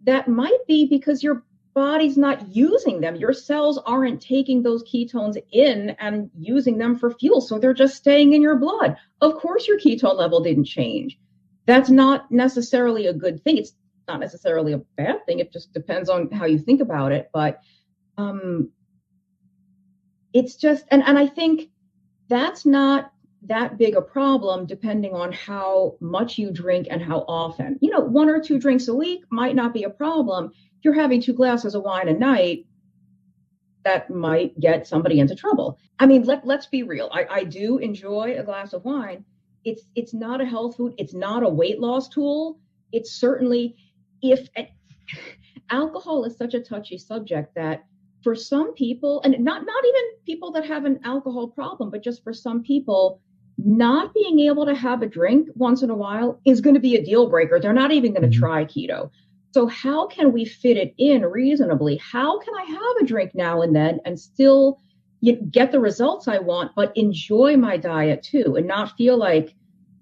that might be because your body's not using them. Your cells aren't taking those ketones in and using them for fuel. So they're just staying in your blood. Of course, your ketone level didn't change. That's not necessarily a good thing. It's not necessarily a bad thing. It just depends on how you think about it. But it's just, and I think that's not that big a problem depending on how much you drink and how often. 1 or 2 drinks a week might not be a problem. If you're having 2 glasses of wine a night, that might get somebody into trouble. I mean, let's be real. I do enjoy a glass of wine. It's not a health food. It's not a weight loss tool. It's certainly, if alcohol is such a touchy subject that for some people, and not even people that have an alcohol problem, but just for some people, not being able to have a drink once in a while is going to be a deal breaker. They're not even going to try keto. So how can we fit it in reasonably? How can I have a drink now and then and still get the results I want, but enjoy my diet too, and not feel like,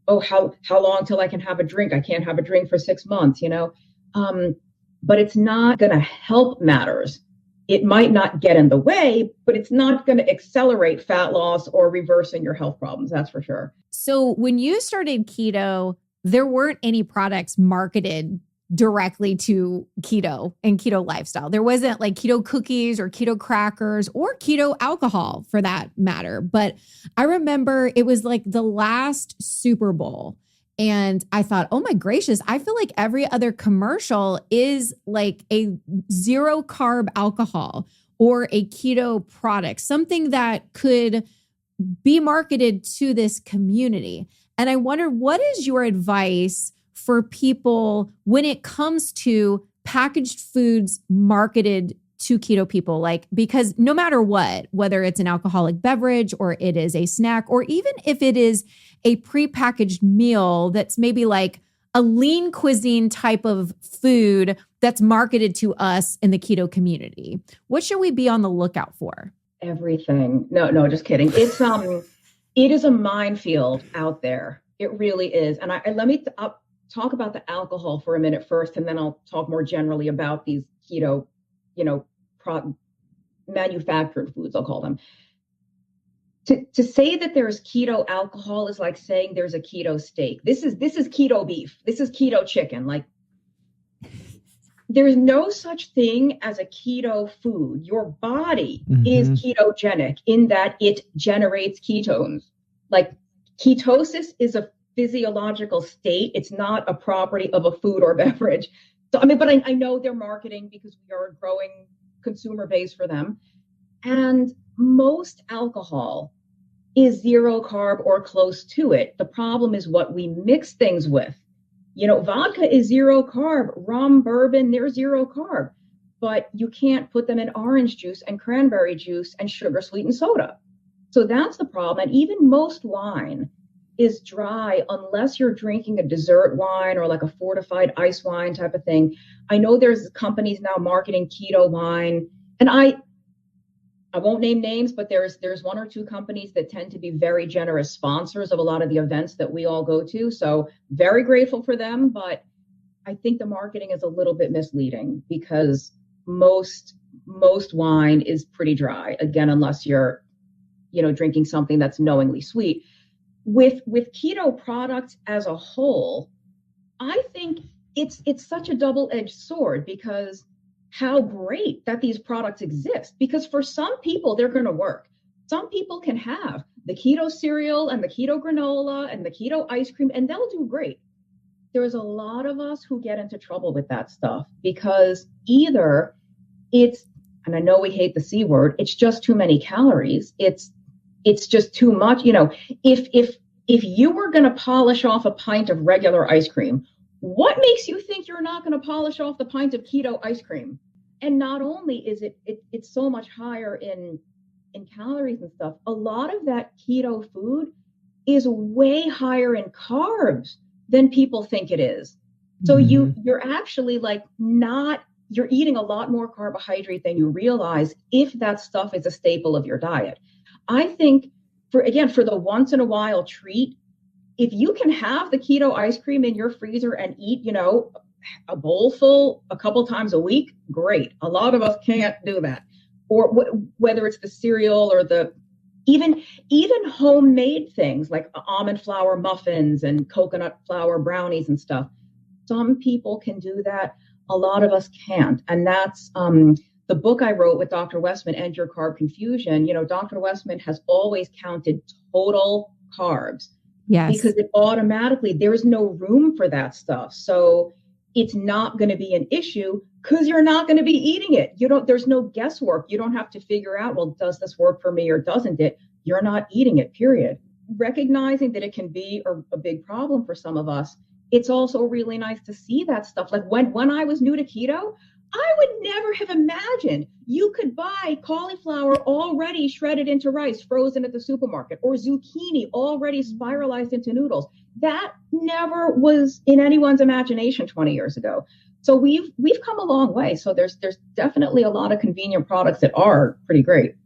oh, how long till I can have a drink? I can't have a drink for 6 months, But it's not going to help matters It might not get in the way, but it's not going to accelerate fat loss or reversing your health problems. That's for sure.
So when you started keto, there weren't any products marketed directly to keto and keto lifestyle. There wasn't like keto cookies or keto crackers or keto alcohol for that matter. But I remember it was like the last Super Bowl. And I thought, oh my gracious, I feel like every other commercial is like a 0 carb alcohol or a keto product, something that could be marketed to this community. And I wonder, what is your advice for people when it comes to packaged foods marketed to keto people? Like, because no matter what, whether it's an alcoholic beverage or it is a snack, or even if it is a prepackaged meal that's maybe like a lean cuisine type of food that's marketed to us in the keto community, what should we be on the lookout for?
Everything. No, just kidding. It is a minefield out there. It really is. And I'll talk about the alcohol for a minute first, and then I'll talk more generally about these keto, manufactured foods, I'll call them. To say that there's keto alcohol is like saying there's a keto steak. This is keto beef. This is keto chicken. Like, there's no such thing as a keto food. Your body is ketogenic in that it generates ketones. Like, ketosis is a physiological state. It's not a property of a food or beverage. So, but I know they're marketing because we are a growing consumer base for them. And most alcohol is 0 carb or close to it. The problem is what we mix things with. Vodka is 0 carb, rum, bourbon, they're 0 carb, but you can't put them in orange juice and cranberry juice and sugar sweetened soda. So that's the problem. And even most wine is dry unless you're drinking a dessert wine or like a fortified ice wine type of thing. I know there's companies now marketing keto wine, and I won't name names, but there's 1 or 2 companies that tend to be very generous sponsors of a lot of the events that we all go to. So very grateful for them, but I think the marketing is a little bit misleading because most wine is pretty dry. Again, unless you're, drinking something that's knowingly sweet. With keto products as a whole, I think it's such a double-edged sword, because how great that these products exist, because for some people, they're going to work. Some people can have the keto cereal and the keto granola and the keto ice cream, and they'll do great. There's a lot of us who get into trouble with that stuff because either it's, and I know we hate the C word, it's just too many calories. It's just too much. If you were going to polish off a pint of regular ice cream, what makes you think you're not going to polish off the pint of keto ice cream? And not only is it's so much higher in calories and stuff, a lot of that keto food is way higher in carbs than people think it is. So you're actually you're eating a lot more carbohydrate than you realize if that stuff is a staple of your diet. I think for the once in a while treat, if you can have the keto ice cream in your freezer and eat, a bowl full a couple times a week, great. A lot of us can't do that. Or whether it's the cereal or even homemade things like almond flour muffins and coconut flour brownies and stuff. Some people can do that. A lot of us can't. And that's the book I wrote with Dr. Westman, End Your Carb Confusion. Dr. Westman has always counted total carbs.
Yes.
Because it automatically, there's no room for that stuff. So it's not going to be an issue because you're not going to be eating it. There's no guesswork. You don't have to figure out, well, does this work for me or doesn't it? You're not eating it, period. Recognizing that it can be a big problem for some of us. It's also really nice to see that stuff. Like when I was new to keto, I would never have imagined you could buy cauliflower already shredded into rice, frozen at the supermarket, or zucchini already spiralized into noodles. That never was in anyone's imagination 20 years ago. So we've come a long way. So there's definitely a lot of convenient products that are pretty great.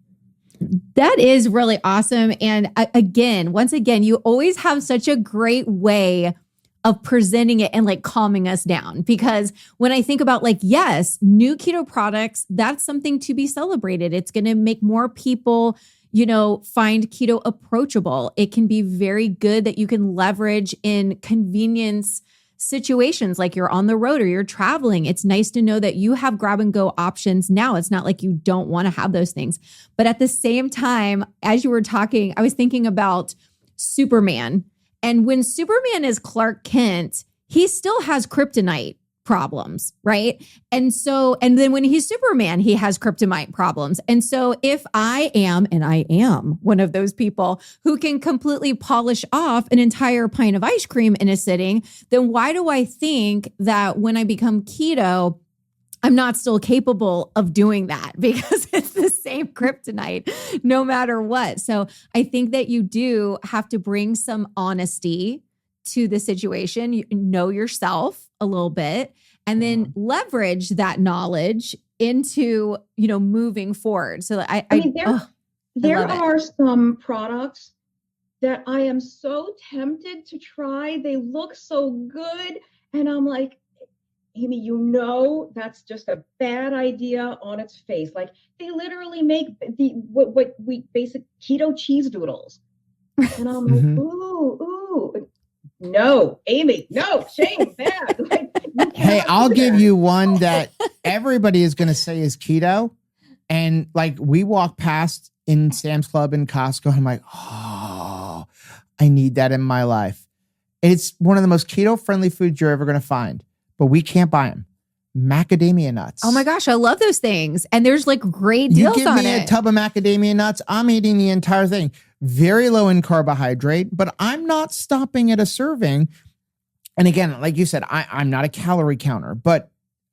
That is really awesome. And once again, you always have such a great way of presenting it and like calming us down. Because when I think about like, yes, new keto products, that's something to be celebrated. It's going to make more people, find keto approachable. It can be very good that you can leverage in convenience situations, like you're on the road or you're traveling. It's nice to know that you have grab and go options now. It's not like you don't want to have those things. But at the same time, as you were talking, I was thinking about Superman. And when Superman is Clark Kent, he still has kryptonite problems, right? And then when he's Superman, he has kryptonite problems. And so if I am one of those people who can completely polish off an entire pint of ice cream in a sitting, then why do I think that when I become keto, I'm not still capable of doing that? Because it's the same kryptonite no matter what. So I think that you do have to bring some honesty to the situation. You know yourself a little bit, and then leverage that knowledge into, moving forward. So
there are some products that I am so tempted to try. They look so good. And I'm like, Amy, that's just a bad idea on its face. Like, they literally make what we basic keto cheese doodles. And I'm like, ooh. No, Amy, no, shame, bad. Like,
hey, I'll give you one that everybody is going to say is keto. And like, we walk past in Sam's Club and Costco, and I'm like, oh, I need that in my life. It's one of the most keto-friendly foods you're ever going to find, but we can't buy them. Macadamia nuts.
Oh my gosh, I love those things. And there's like great deals on it.
You give me a tub of macadamia nuts, I'm eating the entire thing. Very low in carbohydrate, but I'm not stopping at a serving. And again, like you said, I'm not a calorie counter, but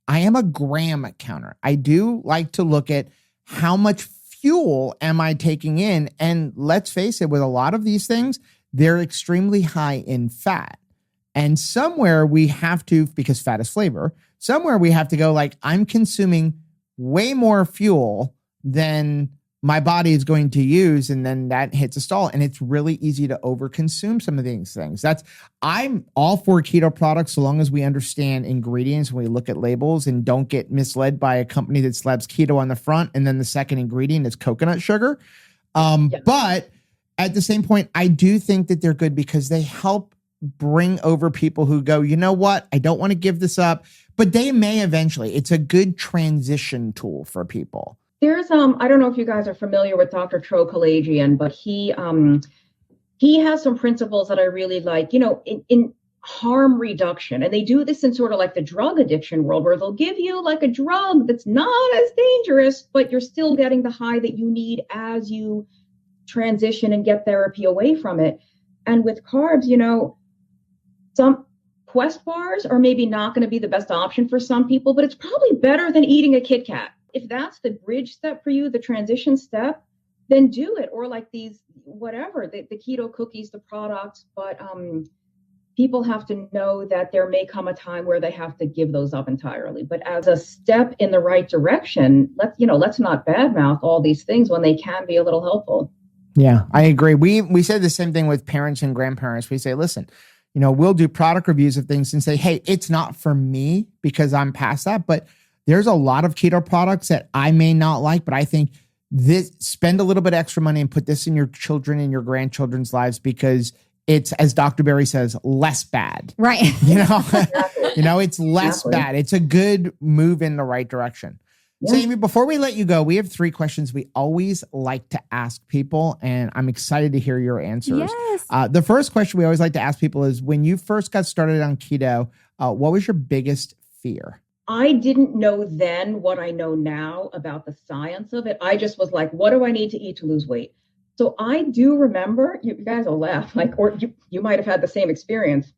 I am a gram counter. I do like to look at how much fuel am I taking in? And let's face it, with a lot of these things, they're extremely high in fat. And somewhere we have to, because fat is flavor, somewhere we have to go like, I'm consuming way more fuel than my body is going to use. And then that hits a stall. And it's really easy to overconsume some of these things. I'm all for keto products so long as we understand ingredients when we look at labels and don't get misled by a company that slaps keto on the front. And then the second ingredient is coconut sugar. But at the same point, I do think that they're good because they help bring over people who go, you know what? I don't want to give this up, but they may eventually. It's a good transition tool for people.
There's I don't know if you guys are familiar with Dr. Kalajian, but he has some principles that I really like, in harm reduction. And they do this in sort of like the drug addiction world, where they'll give you like a drug that's not as dangerous, but you're still getting the high that you need as you transition and get therapy away from it. And with carbs, some Quest bars are maybe not going to be the best option for some people, but it's probably better than eating a Kit Kat. If that's the bridge step for you, the transition step, then do it. Or like these, whatever, the keto cookies, the products. But people have to know that there may come a time where they have to give those up entirely. But as a step in the right direction, let's not badmouth all these things when they can be a little helpful.
Yeah, I agree. We say the same thing with parents and grandparents. We say, listen, we'll do product reviews of things and say, hey, it's not for me because I'm past that. But there's a lot of keto products that I may not like, but I think spend a little bit extra money and put this in your children and your grandchildren's lives because it's, as Dr. Berry says, less bad.
Right.
It's less bad. It's a good move in the right direction. Yeah. So Amy, before we let you go, we have 3 questions we always like to ask people, and I'm excited to hear your answers.
Yes.
The first question we always like to ask people is, when you first got started on keto, what was your biggest fear?
I didn't know then what I know now about the science of it. I just was like, what do I need to eat to lose weight? So I do remember, you guys will laugh, or you might have had the same experience.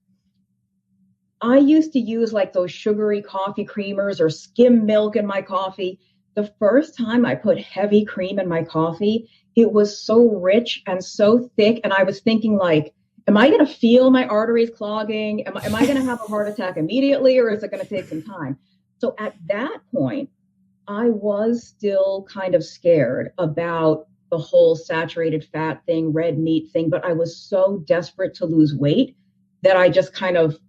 I used to use like those sugary coffee creamers or skim milk in my coffee. The first time I put heavy cream in my coffee, it was so rich and so thick. And I was thinking like, am I going to feel my arteries clogging? Am I going to have a heart attack immediately, or is it going to take some time? So at that point, I was still kind of scared about the whole saturated fat thing, red meat thing, but I was so desperate to lose weight that I just kind of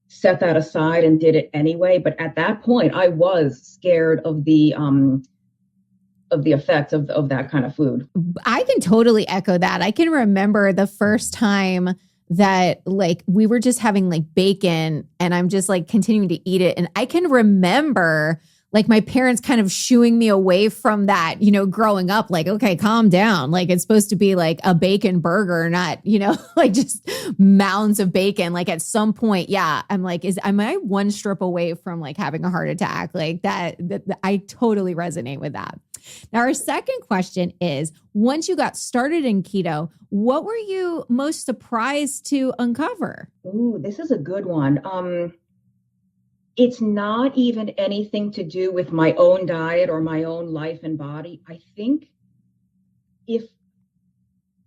set that aside and did it anyway. But at that point, I was scared of the effects of that kind of food.
I can totally echo that. I can remember the first time that like we were just having like bacon and I'm just like continuing to eat it. And I can remember like my parents kind of shooing me away from that, you know, growing up, like, okay, calm down. Like it's supposed to be like a bacon burger, not, you know, like just mounds of bacon. Like at some point, yeah, I'm like, am I one strip away from like having a heart attack? Like that I totally resonate with that. Now, our second question is, once you got started in keto, what were you most surprised to uncover?
Ooh, this is a good one. It's not even anything to do with my own diet or my own life and body. I think if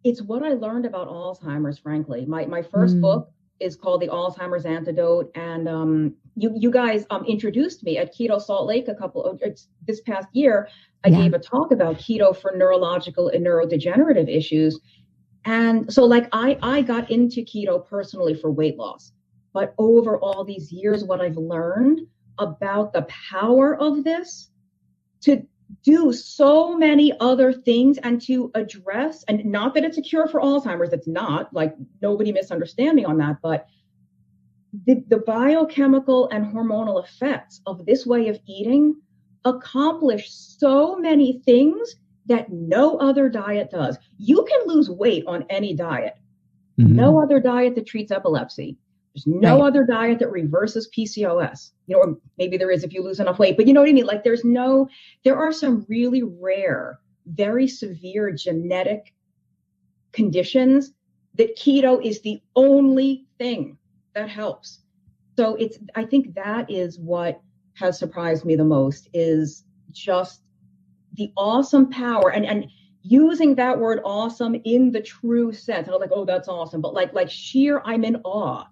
it's what I learned about Alzheimer's, frankly. My first book is called The Alzheimer's Antidote. And you guys introduced me at Keto Salt Lake this past year. I gave a talk about keto for neurological and neurodegenerative issues. And so like I got into keto personally for weight loss. But over all these years, what I've learned about the power of this to do so many other things and to address, and not that it's a cure for Alzheimer's, it's not, like nobody misunderstand me on that, but the biochemical and hormonal effects of this way of eating accomplish so many things that no other diet does. You can lose weight on any diet. No other diet that treats epilepsy. There's no other diet that reverses PCOS, you know, or maybe there is if you lose enough weight, but you know what I mean? Like there are some really rare, very severe genetic conditions that keto is the only thing that helps. So I think that is what has surprised me the most, is just the awesome power and using that word awesome in the true sense. And I'm like, oh, that's awesome. But like sheer, I'm in awe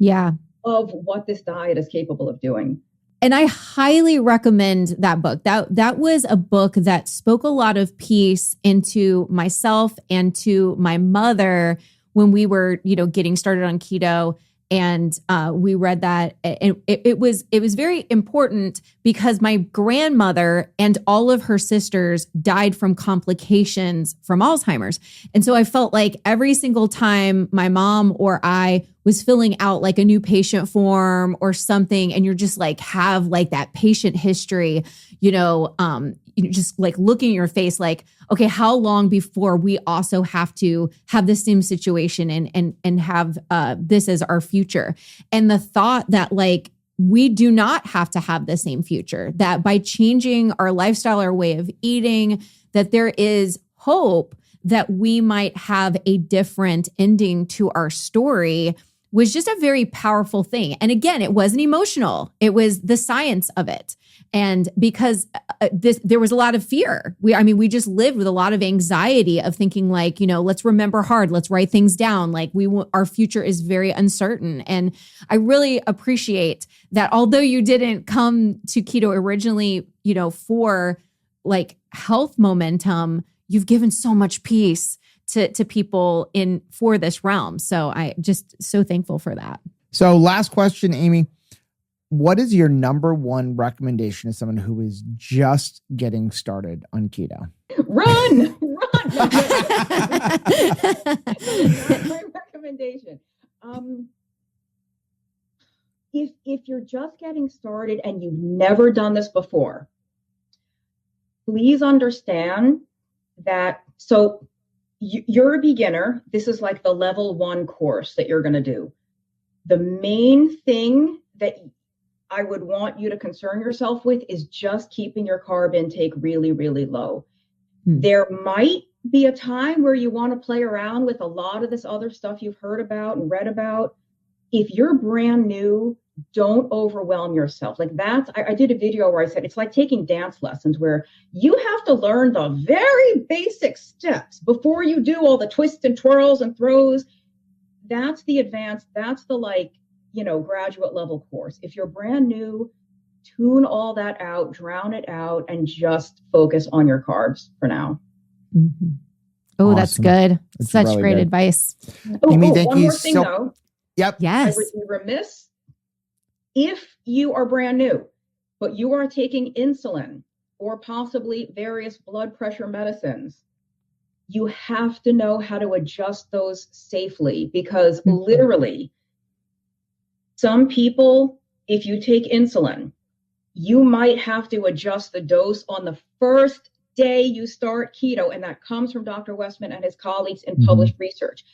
of what this diet is capable of doing.
And I highly recommend that book. That was a book that spoke a lot of peace into myself and to my mother when we were, you know, getting started on keto. And we read that, and it was very important because my grandmother and all of her sisters died from complications from Alzheimer's. And so I felt like every single time my mom or I was filling out like a new patient form or something, and you're just like have like that patient history, you know, just like looking at your face like, okay, how long before we also have to have the same situation and have this as our future? And the thought that like, we do not have to have the same future, that by changing our lifestyle, our way of eating, that there is hope that we might have a different ending to our story, was just a very powerful thing. And again, it wasn't emotional. It was the science of it. And because there was a lot of fear. We just lived with a lot of anxiety of thinking like, you know, let's remember hard, let's write things down. Like our future is very uncertain. And I really appreciate that although you didn't come to keto originally, you know, for like health momentum, you've given so much peace to people for this realm. So I just so thankful for that.
So last question, Amy, what is your number one recommendation to someone who is just getting started on keto?
Run. My recommendation. If you're just getting started and you've never done this before, please understand that. So you're a beginner. This is like the level 1 course that you're going to do. The main thing that I would want you to concern yourself with is just keeping your carb intake really, really low. There might be a time where you want to play around with a lot of this other stuff you've heard about and read about. If you're brand new, don't overwhelm yourself. Like I did a video where I said, it's like taking dance lessons where you have to learn the very basic steps before you do all the twists and twirls and throws. That's the advanced, that's the like, you know, graduate level course. If you're brand new, tune all that out, drown it out, and just focus on your carbs for now.
Mm-hmm. Oh, awesome. That's good. That's such really great advice.
Amy, thank
one
you
more thing, though.
Yep.
Yes.
I would be remiss if you are brand new, but you are taking insulin or possibly various blood pressure medicines, you have to know how to adjust those safely, because literally some people, if you take insulin, you might have to adjust the dose on the first day you start keto. And that comes from Dr. Westman and his colleagues in published research.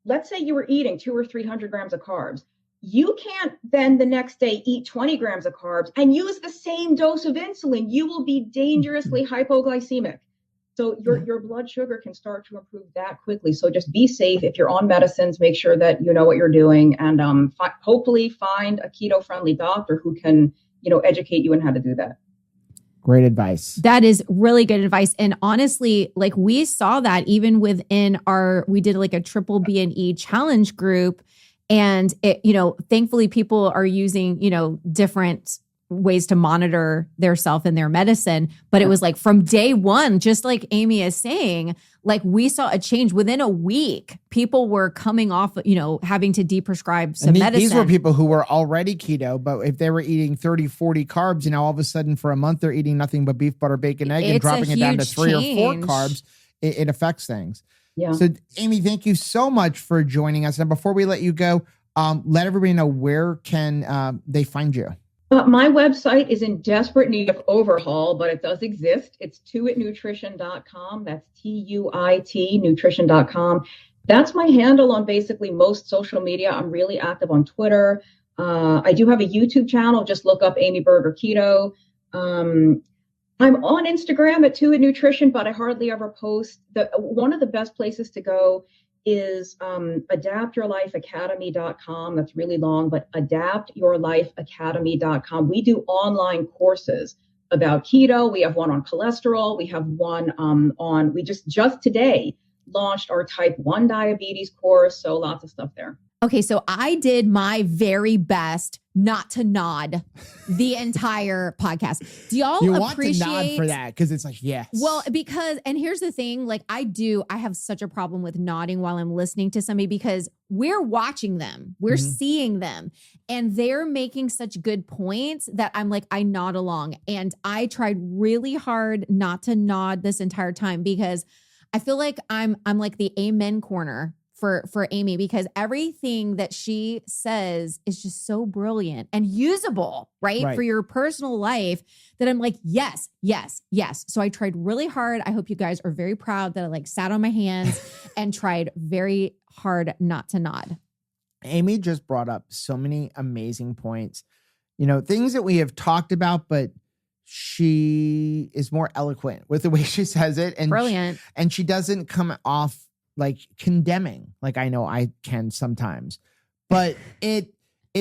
Let's say you were eating 200 or 300 grams of carbs. You can't then the next day eat 20 grams of carbs and use the same dose of insulin. You will be dangerously hypoglycemic. So your blood sugar can start to improve that quickly. So just be safe. If you're on medicines, make sure that you know what you're doing, and hopefully find a keto-friendly doctor who can, educate you on how to do that.
Great advice.
That is really good advice. And honestly, like we saw that even within we did like a triple B&E challenge group, and it, thankfully people are using, different ways to monitor their self and their medicine. But it was like from day one, just like Amy is saying, like we saw a change within a week. People were coming off, having to deprescribe some medicine.
These were people who were already keto, but if they were eating 30, 40 carbs, all of a sudden for a month, they're eating nothing but beef, butter, bacon, egg, and dropping it down to 3 or 4 carbs. It affects things.
Yeah.
So Amy, thank you so much for joining us. Now, before we let you go, let everybody know where can they find you.
My website is in desperate need of overhaul, but it does exist. It's tuitnutrition.com. That's TUIT nutrition.com. That's my handle on basically most social media. I'm really active on Twitter. I do have a YouTube channel. Just look up Amy Berger Keto. I'm on Instagram at tuitnutrition, but I hardly ever post. One of the best places to go is adaptyourlifeacademy.com. That's really long, but adaptyourlifeacademy.com. We do online courses about keto. We have one on cholesterol. We have one we just today launched our type 1 diabetes course. So lots of stuff there.
Okay, so I did my very best not to nod the entire podcast. Do y'all
You
appreciate
want to nod for that because it's like, yes.
Well, and here's the thing, like I have such a problem with nodding while I'm listening to somebody because we're watching them, we're seeing them, and they're making such good points that I'm like, I nod along. And I tried really hard not to nod this entire time because I feel like I'm like the amen corner for Amy, because everything that she says is just so brilliant and usable, right? For your personal life, that I'm like, yes, yes, yes. So I tried really hard. I hope you guys are very proud that I like sat on my hands and tried very hard not to nod.
Amy just brought up so many amazing points, things that we have talked about, but she is more eloquent with the way she says it. And
brilliant.
And she doesn't come off like condemning, like I know I can sometimes, but it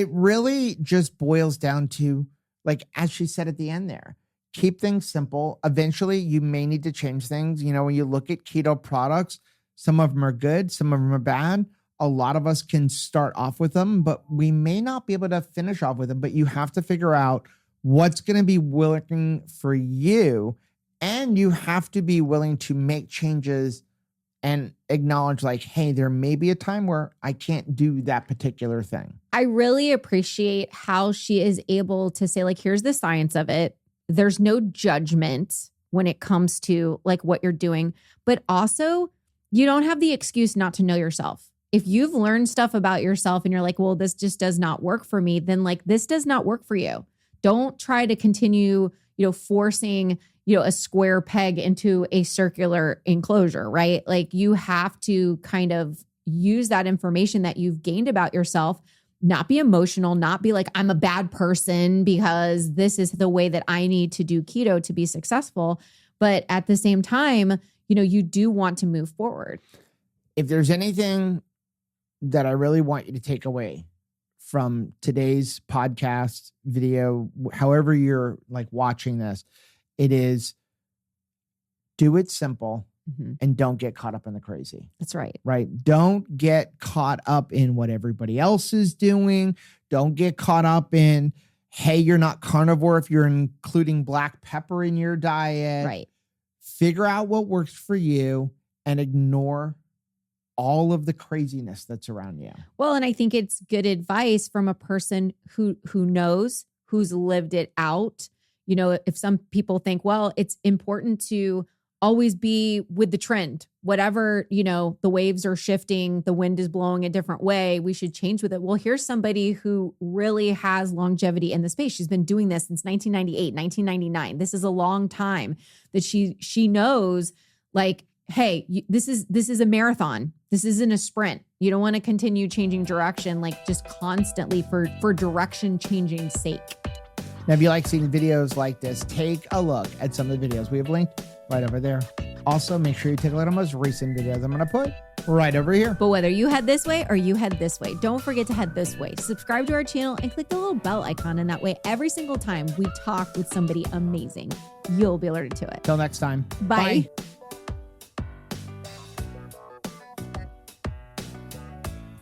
really just boils down to, like, as she said at the end there, keep things simple. Eventually you may need to change things. When you look at keto products, some of them are good, some of them are bad. A lot of us can start off with them, but we may not be able to finish off with them. But you have to figure out what's going to be working for you. And you have to be willing to make changes and acknowledge, like, hey, there may be a time where I can't do that particular thing.
I really appreciate how she is able to say, like, here's the science of it. There's no judgment when it comes to like what you're doing, but also you don't have the excuse not to know yourself. If you've learned stuff about yourself and you're like, well, this just does not work for me, then like this does not work for you. Don't try to continue, forcing a square peg into a circular enclosure, right? Like you have to kind of use that information that you've gained about yourself, not be emotional, not be like, I'm a bad person because this is the way that I need to do keto to be successful. But at the same time, you do want to move forward.
If there's anything that I really want you to take away from today's podcast, video, however you're like watching this, it is do it simple and don't get caught up in the crazy.
That's right.
Right. Don't get caught up in what everybody else is doing. Don't get caught up in, hey, you're not carnivore if you're including black pepper in your diet.
Right.
Figure out what works for you and ignore all of the craziness that's around you.
Well, and I think it's good advice from a person who knows, who's lived it out. You know, if some people think, well, it's important to always be with the trend, whatever, you know, the waves are shifting, the wind is blowing a different way, we should change with it. Well, here's somebody who really has longevity in the space. She's been doing this since 1998, 1999. This is a long time that she knows, like, hey, this is a marathon. This isn't a sprint. You don't want to continue changing direction, like just constantly for direction changing sake.
Now, if you like seeing videos like this, take a look at some of the videos we have linked right over there. Also, make sure you take a look at our most recent videos I'm going to put right over here.
But whether you head this way or you head this way, don't forget to head this way. Subscribe to our channel and click the little bell icon. And that way, every single time we talk with somebody amazing, you'll be alerted to it.
Till next time.
Bye.
Bye.